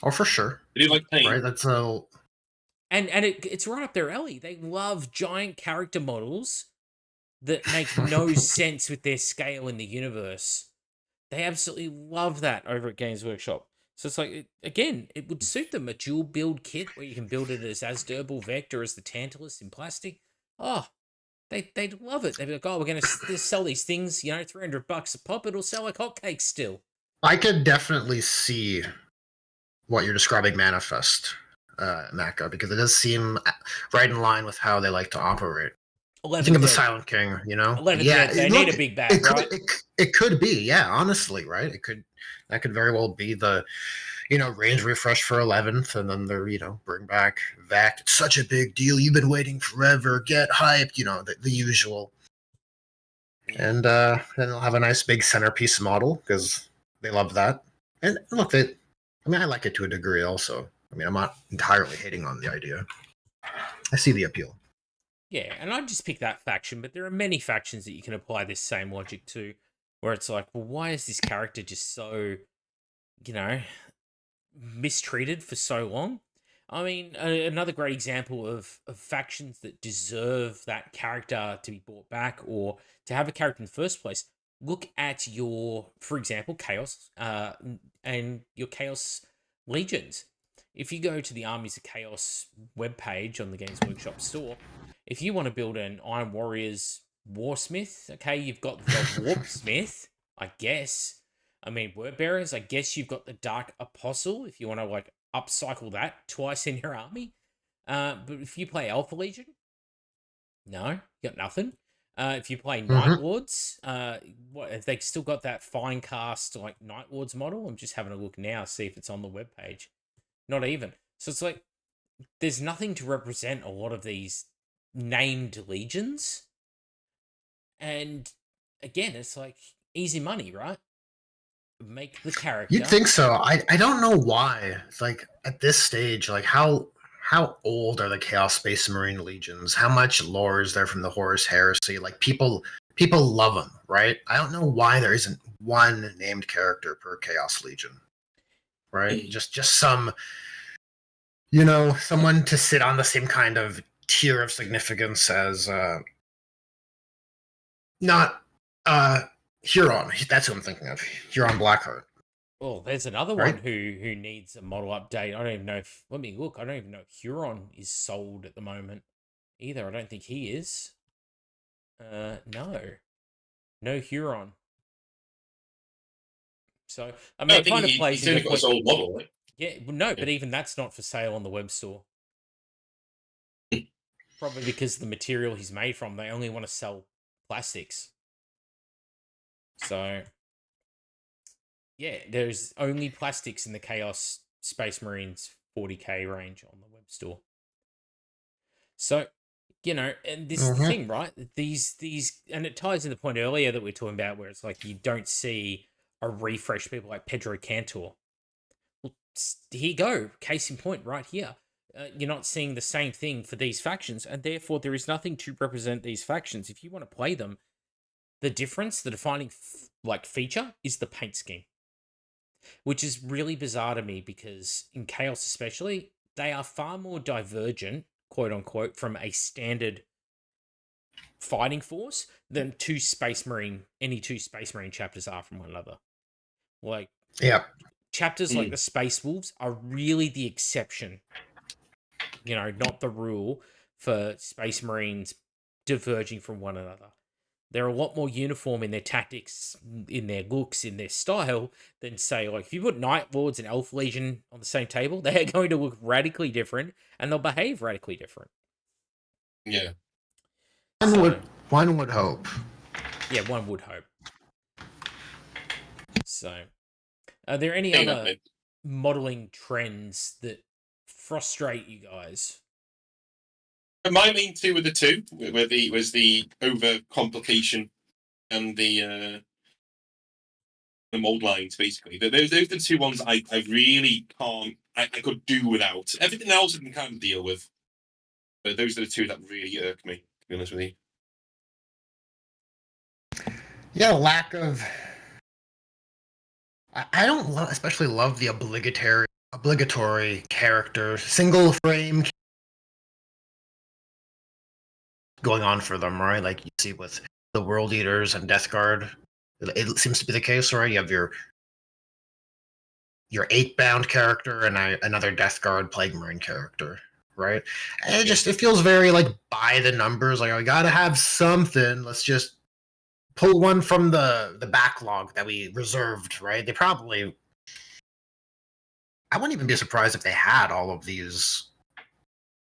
Oh, for sure. They do like pain. Right. That's a. And it's right up their alley. They love giant character models that make no sense with their scale in the universe. They absolutely love that over at Games Workshop. So it's like, again, it would suit them, a dual build kit where you can build it as Asdrubal Vect or as the Tantalus in plastic. Oh, they'd love it. They'd be like, oh, we're going to sell these things, $300 a pop. It'll sell like hotcakes still. I could definitely see what you're describing manifest, Maka, because it does seem right in line with how they like to operate. Think of the Silent King, 11th yeah, they need a big bag, right? It could be, yeah, honestly, right? That could very well be the, range refresh for 11th, and then they're, bring back Vect. It's such a big deal. You've been waiting forever. Get hyped, the usual. And then they'll have a nice big centerpiece model because they love that. And look, I like it to a degree also. I mean, I'm not entirely hating on the idea. I see the appeal. Yeah, and I just pick that faction, but there are many factions that you can apply this same logic to, where it's like, well, why is this character just so, you know, mistreated for so long? I mean, another great example of factions that deserve that character to be brought back or to have a character in the first place. Look at your, for example, Chaos and your Chaos Legions. If you go to the Armies of Chaos webpage on the Games Workshop store, if you want to build an Iron Warriors Warsmith, okay, you've got the Warpsmith, I guess. I mean, Word Bearers, I guess you've got the Dark Apostle if you want to like upcycle that twice in your army. But if you play Alpha Legion, no, you got nothing. If you play Night Mm-hmm. Lords, what if they still got that fine cast like Night Lords model? I'm just having a look now, see if it's on the webpage. Not even. So it's like there's nothing to represent a lot of these named legions. And again, it's like easy money, right? Make the You'd character. think so. I don't know why. It's like at this stage, like how old are the Chaos Space Marine legions? How much lore is there from the Horus Heresy? Like people love them, right? I don't know why there isn't one named character per Chaos Legion, right? Mm. Just some, someone to sit on the same kind of tier of significance as not Huron. That's who I'm thinking of. Huron Blackheart, Oh, there's another one right? who needs a model update. I don't even know if. Let me look. I don't even know if Huron is sold at the moment either. I don't think he is. No, no Huron. So I mean, I it think kind of plays he's into only a got his point. old model, right? Yeah, well, no, Yeah. but even that's not for sale on the web store. Probably because the material he's made from, they only want to sell plastics. So yeah, there's only plastics in the Chaos Space Marines 40k range on the web store. So, and this is the Mm-hmm. thing, right? These, and it ties in the point earlier that we are talking about, where it's like you don't see a refresh people like Pedro Cantor. Well, here you go, case in point, right here. You're not seeing the same thing for these factions, and therefore there is nothing to represent these factions. If you want to play them, the difference, the defining feature, is the paint scheme, which is really bizarre to me because in Chaos, especially, they are far more divergent, quote unquote, from a standard fighting force than any two Space Marine chapters are from one another. Like Yeah. chapters like Mm. the Space Wolves are really the exception, not the rule for Space Marines diverging from one another. They're a lot more uniform in their tactics, in their looks, in their style than say, like, if you put Night Lords and Elf Legion on the same table, they're going to look radically different and they'll behave radically different. Yeah. One would So, one would hope. yeah, one would hope. So, are there any Saying that, other mate. modeling trends that frustrate you guys? My main two were the two, where was the over complication and the mold lines, basically. Those are the two ones I really can't. I could do without. Everything else I can kind of deal with, but those are the two that really irk me. To be honest with you. Yeah, lack of. I don't especially love the obligatory character single frame going on for them, right? Like you see with the World Eaters and Death Guard. It seems to be the case, right? You have your 8-bound character and another Death Guard Plague Marine character, right? And Yeah. it feels very like by the numbers. Like I gotta have something. Let's just pull one from the backlog that we reserved, right? They probably. I wouldn't even be surprised if they had all of these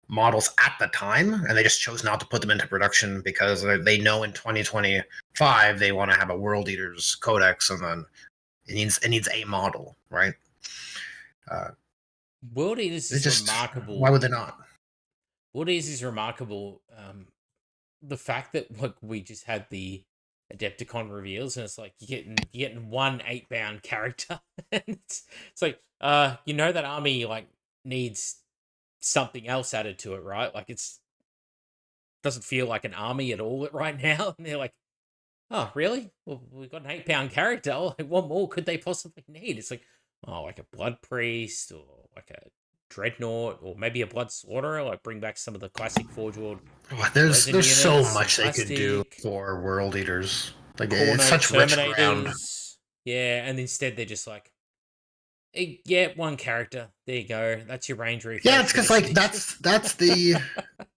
models at the time and they just chose not to put them into production because they know in 2025 they want to have a World Eaters Codex and then it needs a model, right? World Eaters It is just Why remarkable. would they not? World Eaters is remarkable. The fact that like we just had the Adepticon reveals and it's like you're getting one 8-bound character. And it's like that army like needs something else added to it, right? Like it's doesn't feel like an army at all right now. And they're like, oh, really? Well, we've got an 8-pound character. Oh, like, what more could they possibly need? It's like, oh, like a blood priest or like a dreadnought or maybe a blood slaughterer. Like bring back some of the classic Forge World resin There's so units and much they could do plastic. for World Eaters. Like it's Corno such rich ground. Terminators. Yeah, and instead they're just like, yeah, one character. There you go. That's your range refresh. Yeah, it's because like that's the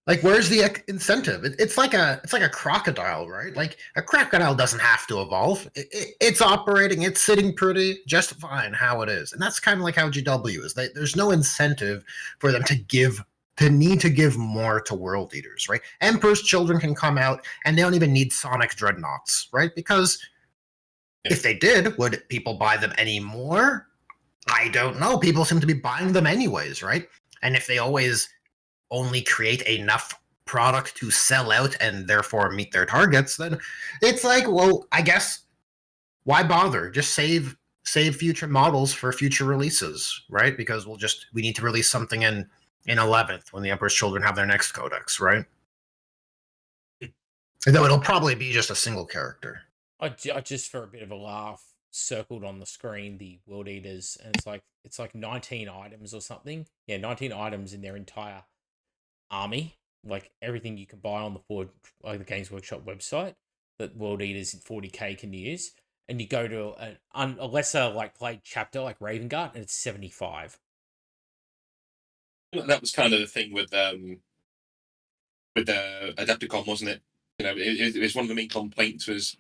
like where's the incentive? It's like a crocodile, right? Like a crocodile doesn't have to evolve. It's operating. It's sitting pretty just fine how it is, and that's kind of like how GW is. There's no incentive for them to need to give more to World Eaters, right? Emperor's Children can come out and they don't even need Sonic Dreadnoughts, right? Because if they did, would people buy them anymore? I don't know. People seem to be buying them anyways, right? And if they always only create enough product to sell out and therefore meet their targets, then it's like, well, I guess why bother? Just save future models for future releases, right? Because we need to release something in 11th when the Emperor's Children have their next codex, right? Though it'll probably be just a single character. I just for a bit of a laugh circled on the screen the World Eaters, and it's like 19 items or something. Yeah, 19 items in their entire army, like everything you can buy on the Games Workshop website that World Eaters in 40k can use, and you go to a lesser like played chapter like Raven Guard, and it's 75. That was kind of the thing with the Adepticon, wasn't it? It was one of the main complaints was,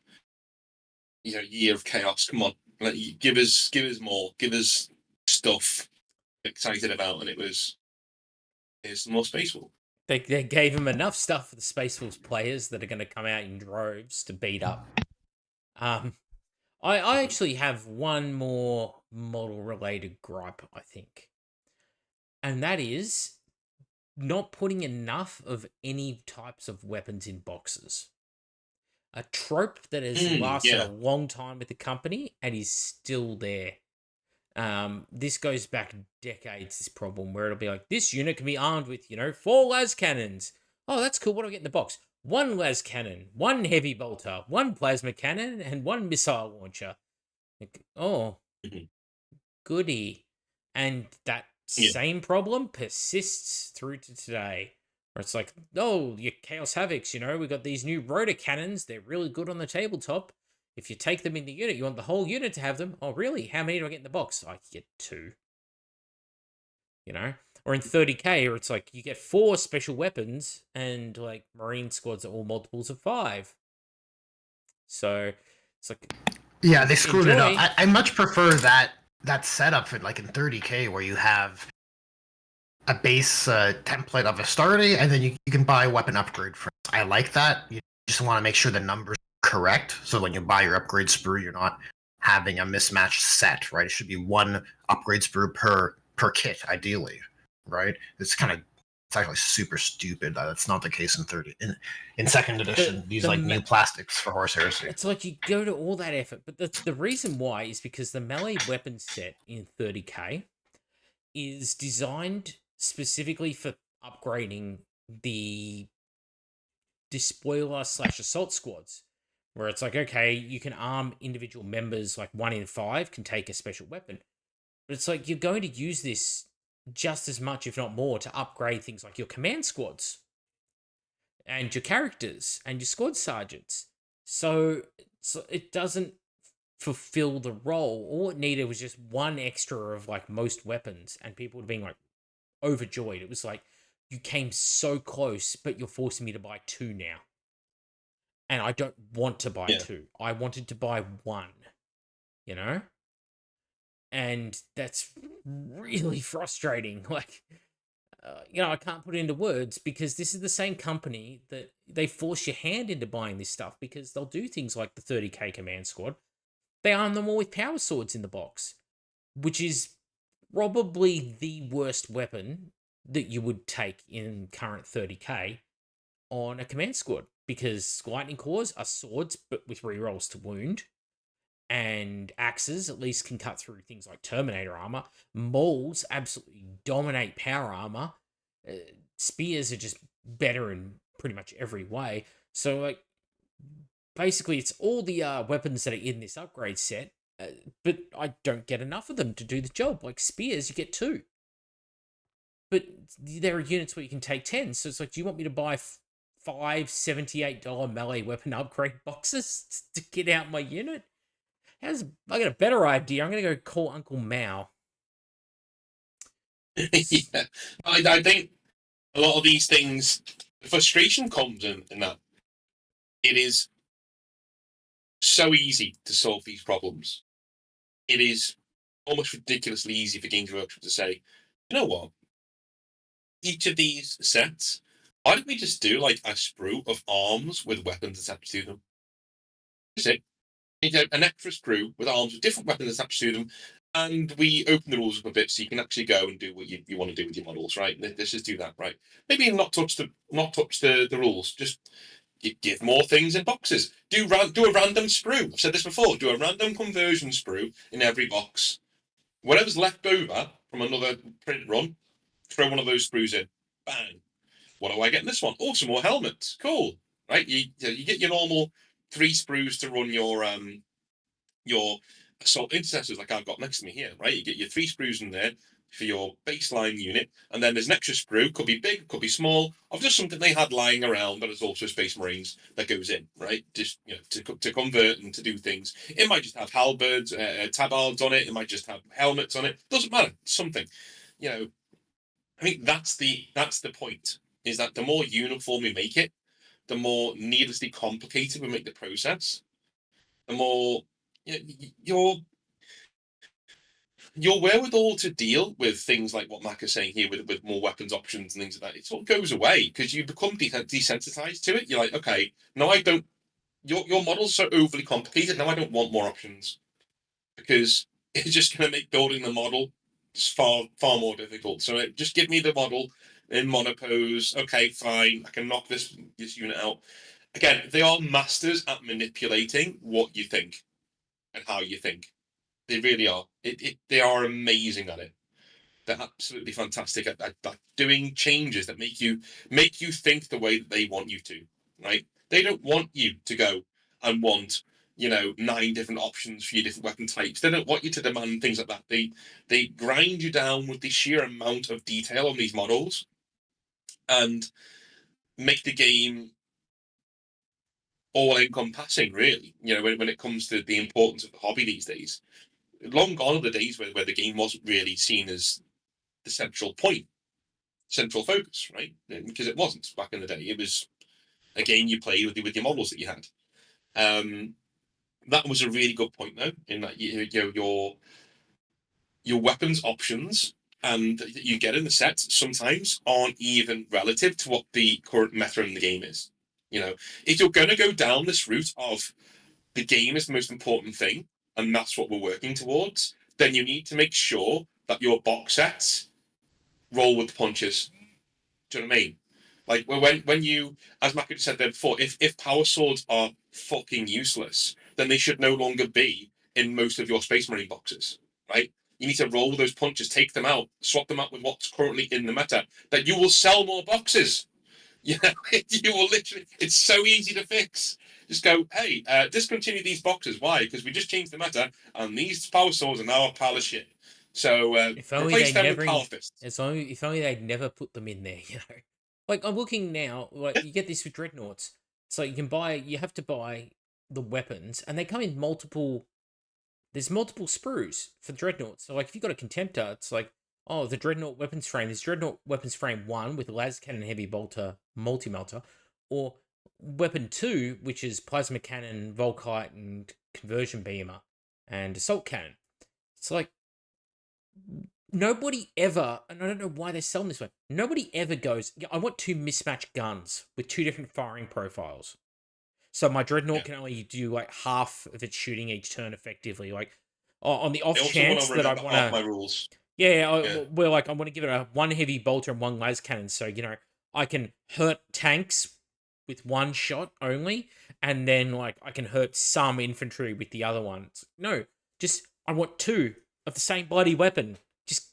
Year of Chaos. Come on, like give us more, give us stuff excited about, and here's more Space Wolf. They gave him enough stuff for the Space Wolves players that are going to come out in droves to beat up. I actually have one more model related gripe, I think, and that is not putting enough of any types of weapons in boxes. A trope that has lasted a long time with the company and is still there. This goes back decades, this problem, where it'll be like, this unit can be armed with, 4 las cannons. Oh, that's cool. What do I get in the box? 1 las cannon, 1 heavy bolter, 1 plasma cannon, and 1 missile launcher. Like, oh, goody. And that same problem persists through to today. Where it's like, oh, your Chaos Havocs, we got these new rotor cannons. They're really good on the tabletop. If you take them in the unit, you want the whole unit to have them. Oh, really? How many do I get in the box? I get 2. Or in 30k, where it's like, you get 4 special weapons, and, like, Marine squads are all multiples of 5. So, it's like... Yeah, they screwed it up. I much prefer that setup for, like, in 30k, where you have a base template of Astarte, and then you can buy a weapon upgrade for it. I like that. You just want to make sure the numbers are correct, so when you buy your upgrade sprue, you're not having a mismatched set, right? It should be 1 upgrade sprue per kit, ideally, right? It's actually super stupid that it's not the case in 30 in second edition. These new plastics for Horse Heresy. It's like you go to all that effort, but the reason why is because the melee weapon set in 30k is designed specifically for upgrading the despoiler / assault squads, where it's like, okay, you can arm individual members, like 1 in 5 can take a special weapon, but it's like you're going to use this just as much, if not more, to upgrade things like your command squads and your characters and your squad sergeants. So it doesn't fulfill the role. All it needed was just 1 extra of like most weapons, and people would be like overjoyed. It was like, you came so close, but you're forcing me to buy 2 now. And I don't want to buy 2. I wanted to buy 1, And that's really frustrating. Like, I can't put it into words, because this is the same company that they force your hand into buying this stuff, because they'll do things like the 30k command squad. They arm them all with power swords in the box, which is probably the worst weapon that you would take in current 30k on a command squad, because lightning cores are swords but with rerolls to wound, and axes at least can cut through things like Terminator armor. Mauls absolutely dominate power armor. Spears are just better in pretty much every way. So like basically it's all the weapons that are in this upgrade set, but I don't get enough of them to do the job. Like spears, you get 2. But there are units where you can take 10. So it's like, do you want me to buy 5 $78 melee weapon upgrade boxes to get out my unit? I got a better idea. I'm going to go call Uncle Mao. Yeah. I think a lot of these things, the frustration comes in that it is so easy to solve these problems. It is almost ridiculously easy for Games Workshop to say, you know what? Each of these sets, why don't we just do like a sprue of arms with weapons attached to them? That's it. You get an extra sprue with arms with different weapons attached to them, and we open the rules up a bit so you can actually go and do what you want to do with your models, right? Let's just do that, right? Maybe not touch the rules. Just give more things in boxes. Do a random sprue. I've said this before. Do a random conversion sprue in every box. Whatever's left over from another print run, throw one of those sprues in. Bang. What do I get in this one? Oh, some more helmets. Cool. Right? You get your normal 3 sprues to run your assault intercessors like I've got next to me here, right? You get your 3 sprues in there for your baseline unit, and then there's an extra sprue, could be big, could be small, of just something they had lying around that is also Space Marines that goes in, right? Just to convert and to do things. It might just have halberds, tabards on it. It might just have helmets on it. Doesn't matter. Something, I think that's the point. Is that the more uniform we make it, the more needlessly complicated we make the process, the more your wherewithal to deal with things like what Mac is saying here with more weapons options and things like that, it sort of goes away because you become desensitized to it. You're like, okay, no, I don't. Your model's so overly complicated. Now I don't want more options because it's just going to make building the model far more difficult. So just give me the model in monopose. Okay, fine. I can knock this unit out. Again, they are masters at manipulating what you think and how you think. They really are. They are amazing at it. They're absolutely fantastic at doing changes that make you think the way that they want you to. Right? They don't want you to go and want 9 different options for your different weapon types. They don't want you to demand things like that. They grind you down with the sheer amount of detail on these models and make the game all encompassing, really. When it comes to the importance of the hobby these days. Long gone are the days where the game wasn't really seen as the central point, central focus, right? Because it wasn't back in the day. It was a game you played with your models that you had. That was a really good point, though, in that your weapons options and that you get in the set sometimes aren't even relative to what the current meta in the game is. If you're going to go down this route of the game is the most important thing, and that's what we're working towards, then you need to make sure that your box sets roll with the punches. Do you know what I mean? Like when you, as Maka said there before, if power swords are fucking useless, then they should no longer be in most of your Space Marine boxes, right? You need to roll those punches, take them out, swap them out with what's currently in the meta. That you will sell more boxes. You will literally. It's so easy to fix. Just go, hey, discontinue these boxes. Why? Because we just changed the meta, and these power swords are now a pile of shit. So If only replace they them with never, power fists. if only they'd never put them in there, you know. Like I'm looking now, like you get this with dreadnoughts. So you have to buy the weapons, and they come in multiple. There's multiple sprues for dreadnoughts. So like if you've got a contemptor, it's like, oh, the dreadnought weapons frame is dreadnought weapons frame 1 with las cannon, heavy bolter, multi melter, or weapon 2, which is plasma cannon, volkite, and conversion beamer, and assault cannon. It's like nobody ever, and I don't know why they're selling this way. Nobody ever goes, "Yeah, I want 2 mismatched guns with 2 different firing profiles. So my dreadnought can only do like half of its shooting each turn effectively. Like on the off I also want chance to that I remember want half my to, rules. yeah, Yeah. well, like I want to give it a 1 heavy bolter and 1 las cannon. So I can hurt tanks with 1 shot only, and then like I can hurt some infantry with the other ones. No, just I want 2 of the same bloody weapon. Just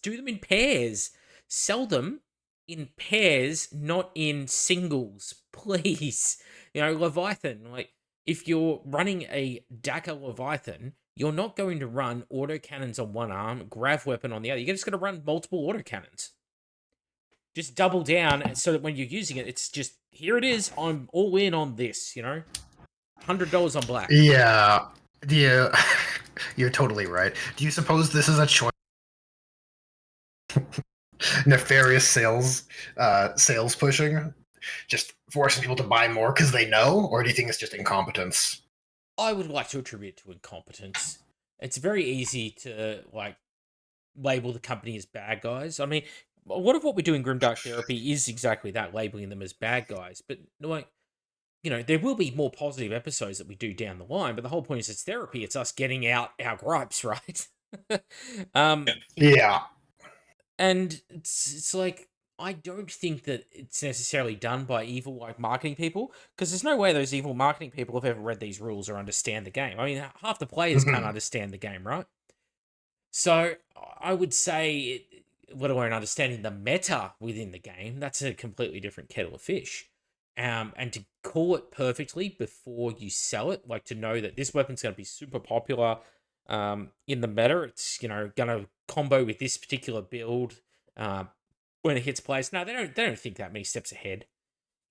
do them in pairs. Sell them in pairs, not in singles, please. Leviathan, like, if you're running a Dagger Leviathan, you're not going to run autocannons on one arm, grav weapon on the other. You're just going to run multiple autocannons. Just double down so that when you're using it, it's just, here it is, I'm all in on this, $100 on black. Yeah. Yeah. You're totally right. Do you suppose this is a choice? Nefarious sales pushing? Just forcing people to buy more because they know? Or do you think it's just incompetence? I would like to attribute it to incompetence. It's very easy to, like, label the company as bad guys. I mean, a lot of what we do in Grimdark Therapy is exactly that, labeling them as bad guys. But, like, there will be more positive episodes that we do down the line, but the whole point is it's therapy. It's us getting out our gripes, right? Yeah. And it's like, I don't think that it's necessarily done by evil, like, marketing people, because there's no way those evil marketing people have ever read these rules or understand the game. I mean, half the players can't understand the game, right? So I would say, let alone understanding the meta within the game, that's a completely different kettle of fish. And to call it perfectly before you sell it, like to know that this weapon's going to be super popular in the meta, it's going to combo with this particular build when it hits players. No, they don't think that many steps ahead,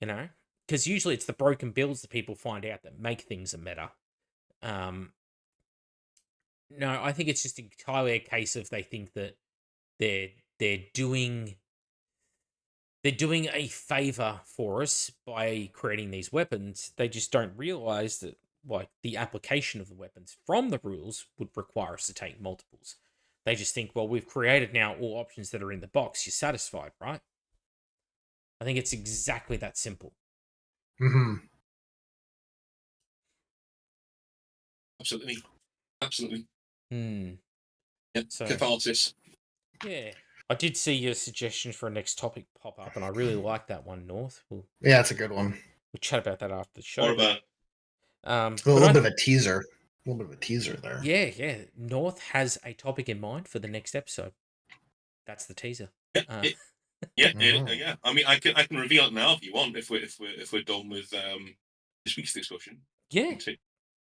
because usually it's the broken builds that people find out that make things a meta. No, I think it's just entirely a case of they think that they're doing a favor for us by creating these weapons. They just don't realize that, like, the application of the weapons from the rules would require us to take multiples. They just think, well, we've created now all options that are in the box. You're satisfied, right? I think it's exactly that simple. Mm-hmm. Absolutely. Yeah, so, catharsis. Yeah. I did see your suggestion for a next topic pop up, and I really like that one, North. Yeah, it's a good one. We'll chat about that after the show. Or about a little bit of a teaser. A little bit of a teaser there. Yeah. North has a topic in mind for the next episode. That's the teaser. Yeah. I mean, I can reveal it now if you want. If we're done with this week's discussion. Yeah.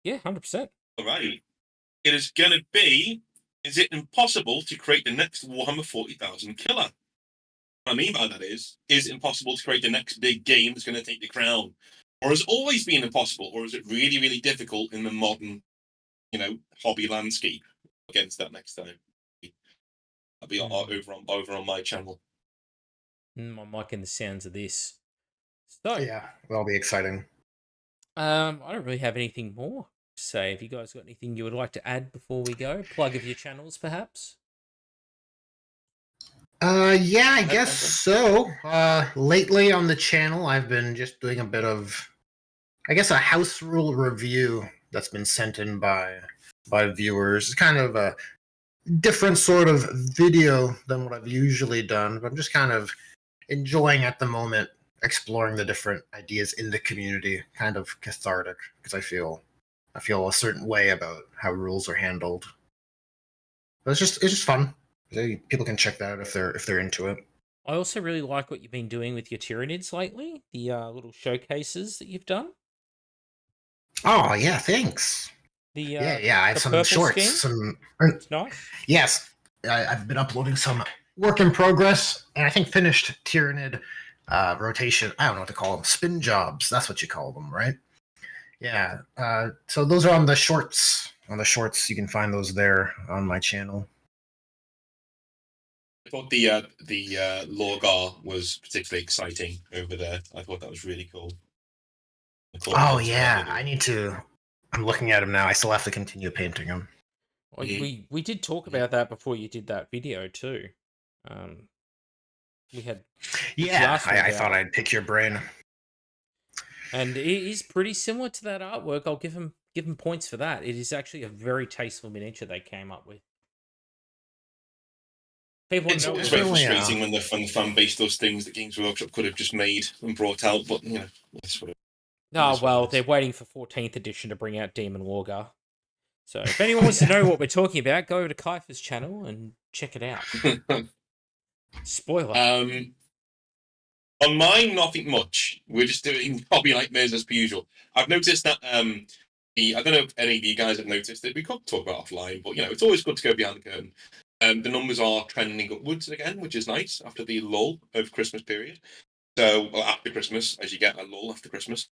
100%. All right. It is going to be. Is it impossible to create the next Warhammer 40,000 killer? What I mean by that is it impossible to create the next big game that's going to take the crown? Or has it always been impossible? Or is it really, really difficult in the modern, hobby landscape against that next time? That'll be over on my channel. I'm liking the sounds of this. So, yeah, that'll be exciting. I don't really have anything more to say. Have you guys got anything you would like to add before we go? Plug of your channels, perhaps? Yeah, I guess so. Lately on the channel, I've been just doing a bit of, I guess, a house rule review that's been sent in by viewers. It's kind of a different sort of video than what I've usually done, but I'm just kind of enjoying at the moment exploring the different ideas in the community. Kind of cathartic because I feel a certain way about how rules are handled. But it's just fun. People can check that out if they're into it. I also really like what you've been doing with your Tyranids lately, the little showcases that you've done. Oh yeah, thanks. I have some shorts. It's nice. Yes, I've been uploading some work in progress, and I think finished Tyranid rotation. I don't know what to call them. Spin jobs. That's what you call them, right? Yeah. So those are on the shorts. On the shorts, you can find those there on my channel. I thought the Lorgar was particularly exciting over there. I thought that was really cool. Oh yeah, I need to. I'm looking at him now. I still have to continue painting him. We did talk about that before you did that video too. We had. Yeah, I thought I'd pick your brain. And it is pretty similar to that artwork. I'll give him points for that. It is actually a very tasteful miniature they came up with. It's always very frustrating when the fan base does things that Games Workshop could have just made and brought out, but that's what it is. Oh, well, they're waiting for 14th edition to bring out Demon Lorgar. So if anyone wants to know what we're talking about, go over to Kaifa's channel and check it out. Spoiler. On mine, nothing much. We're just doing hobby nightmares as per usual. I've noticed that I don't know if any of you guys have noticed it. We could talk about offline, but it's always good to go behind the curtain. The numbers are trending upwards again, which is nice after the lull of Christmas period. So, well, after Christmas, as you get a lull after Christmas.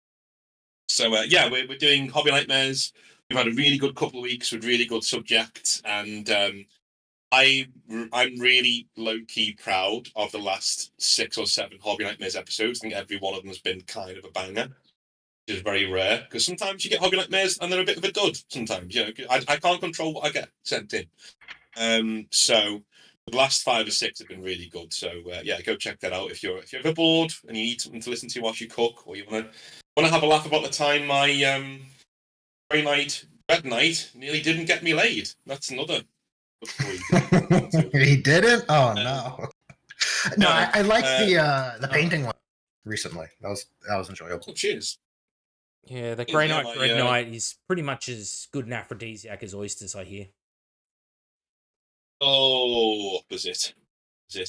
So yeah, we're doing hobby nightmares. We've had a really good couple of weeks with really good subjects, and I'm really low key proud of the last 6 or 7 hobby nightmares episodes. I think every one of them has been kind of a banger, which is very rare because sometimes you get hobby nightmares and they're a bit of a dud. Sometimes I can't control what I get sent in. So the last 5 or 6 have been really good. So yeah, go check that out if you're ever bored and you need something to listen to whilst you cook, or you want to have a laugh about the time my red night nearly didn't get me laid. That's another story you can listen to. He didn't? Oh no. No, I liked the no. painting one recently. That was enjoyable. Oh, cheers. Yeah, the Cheers, Grey yeah, Knight, Red Knight is pretty much as good an aphrodisiac as oysters, I hear. Oh, was it? He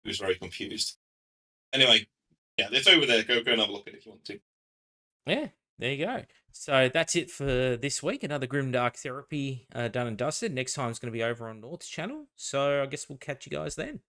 was very confused. Anyway, yeah, it's over there. Go and have a look at it if you want to. Yeah, there you go. So that's it for this week. Another Grimdark Therapy done and dusted. Next time is going to be over on North's channel. So I guess we'll catch you guys then.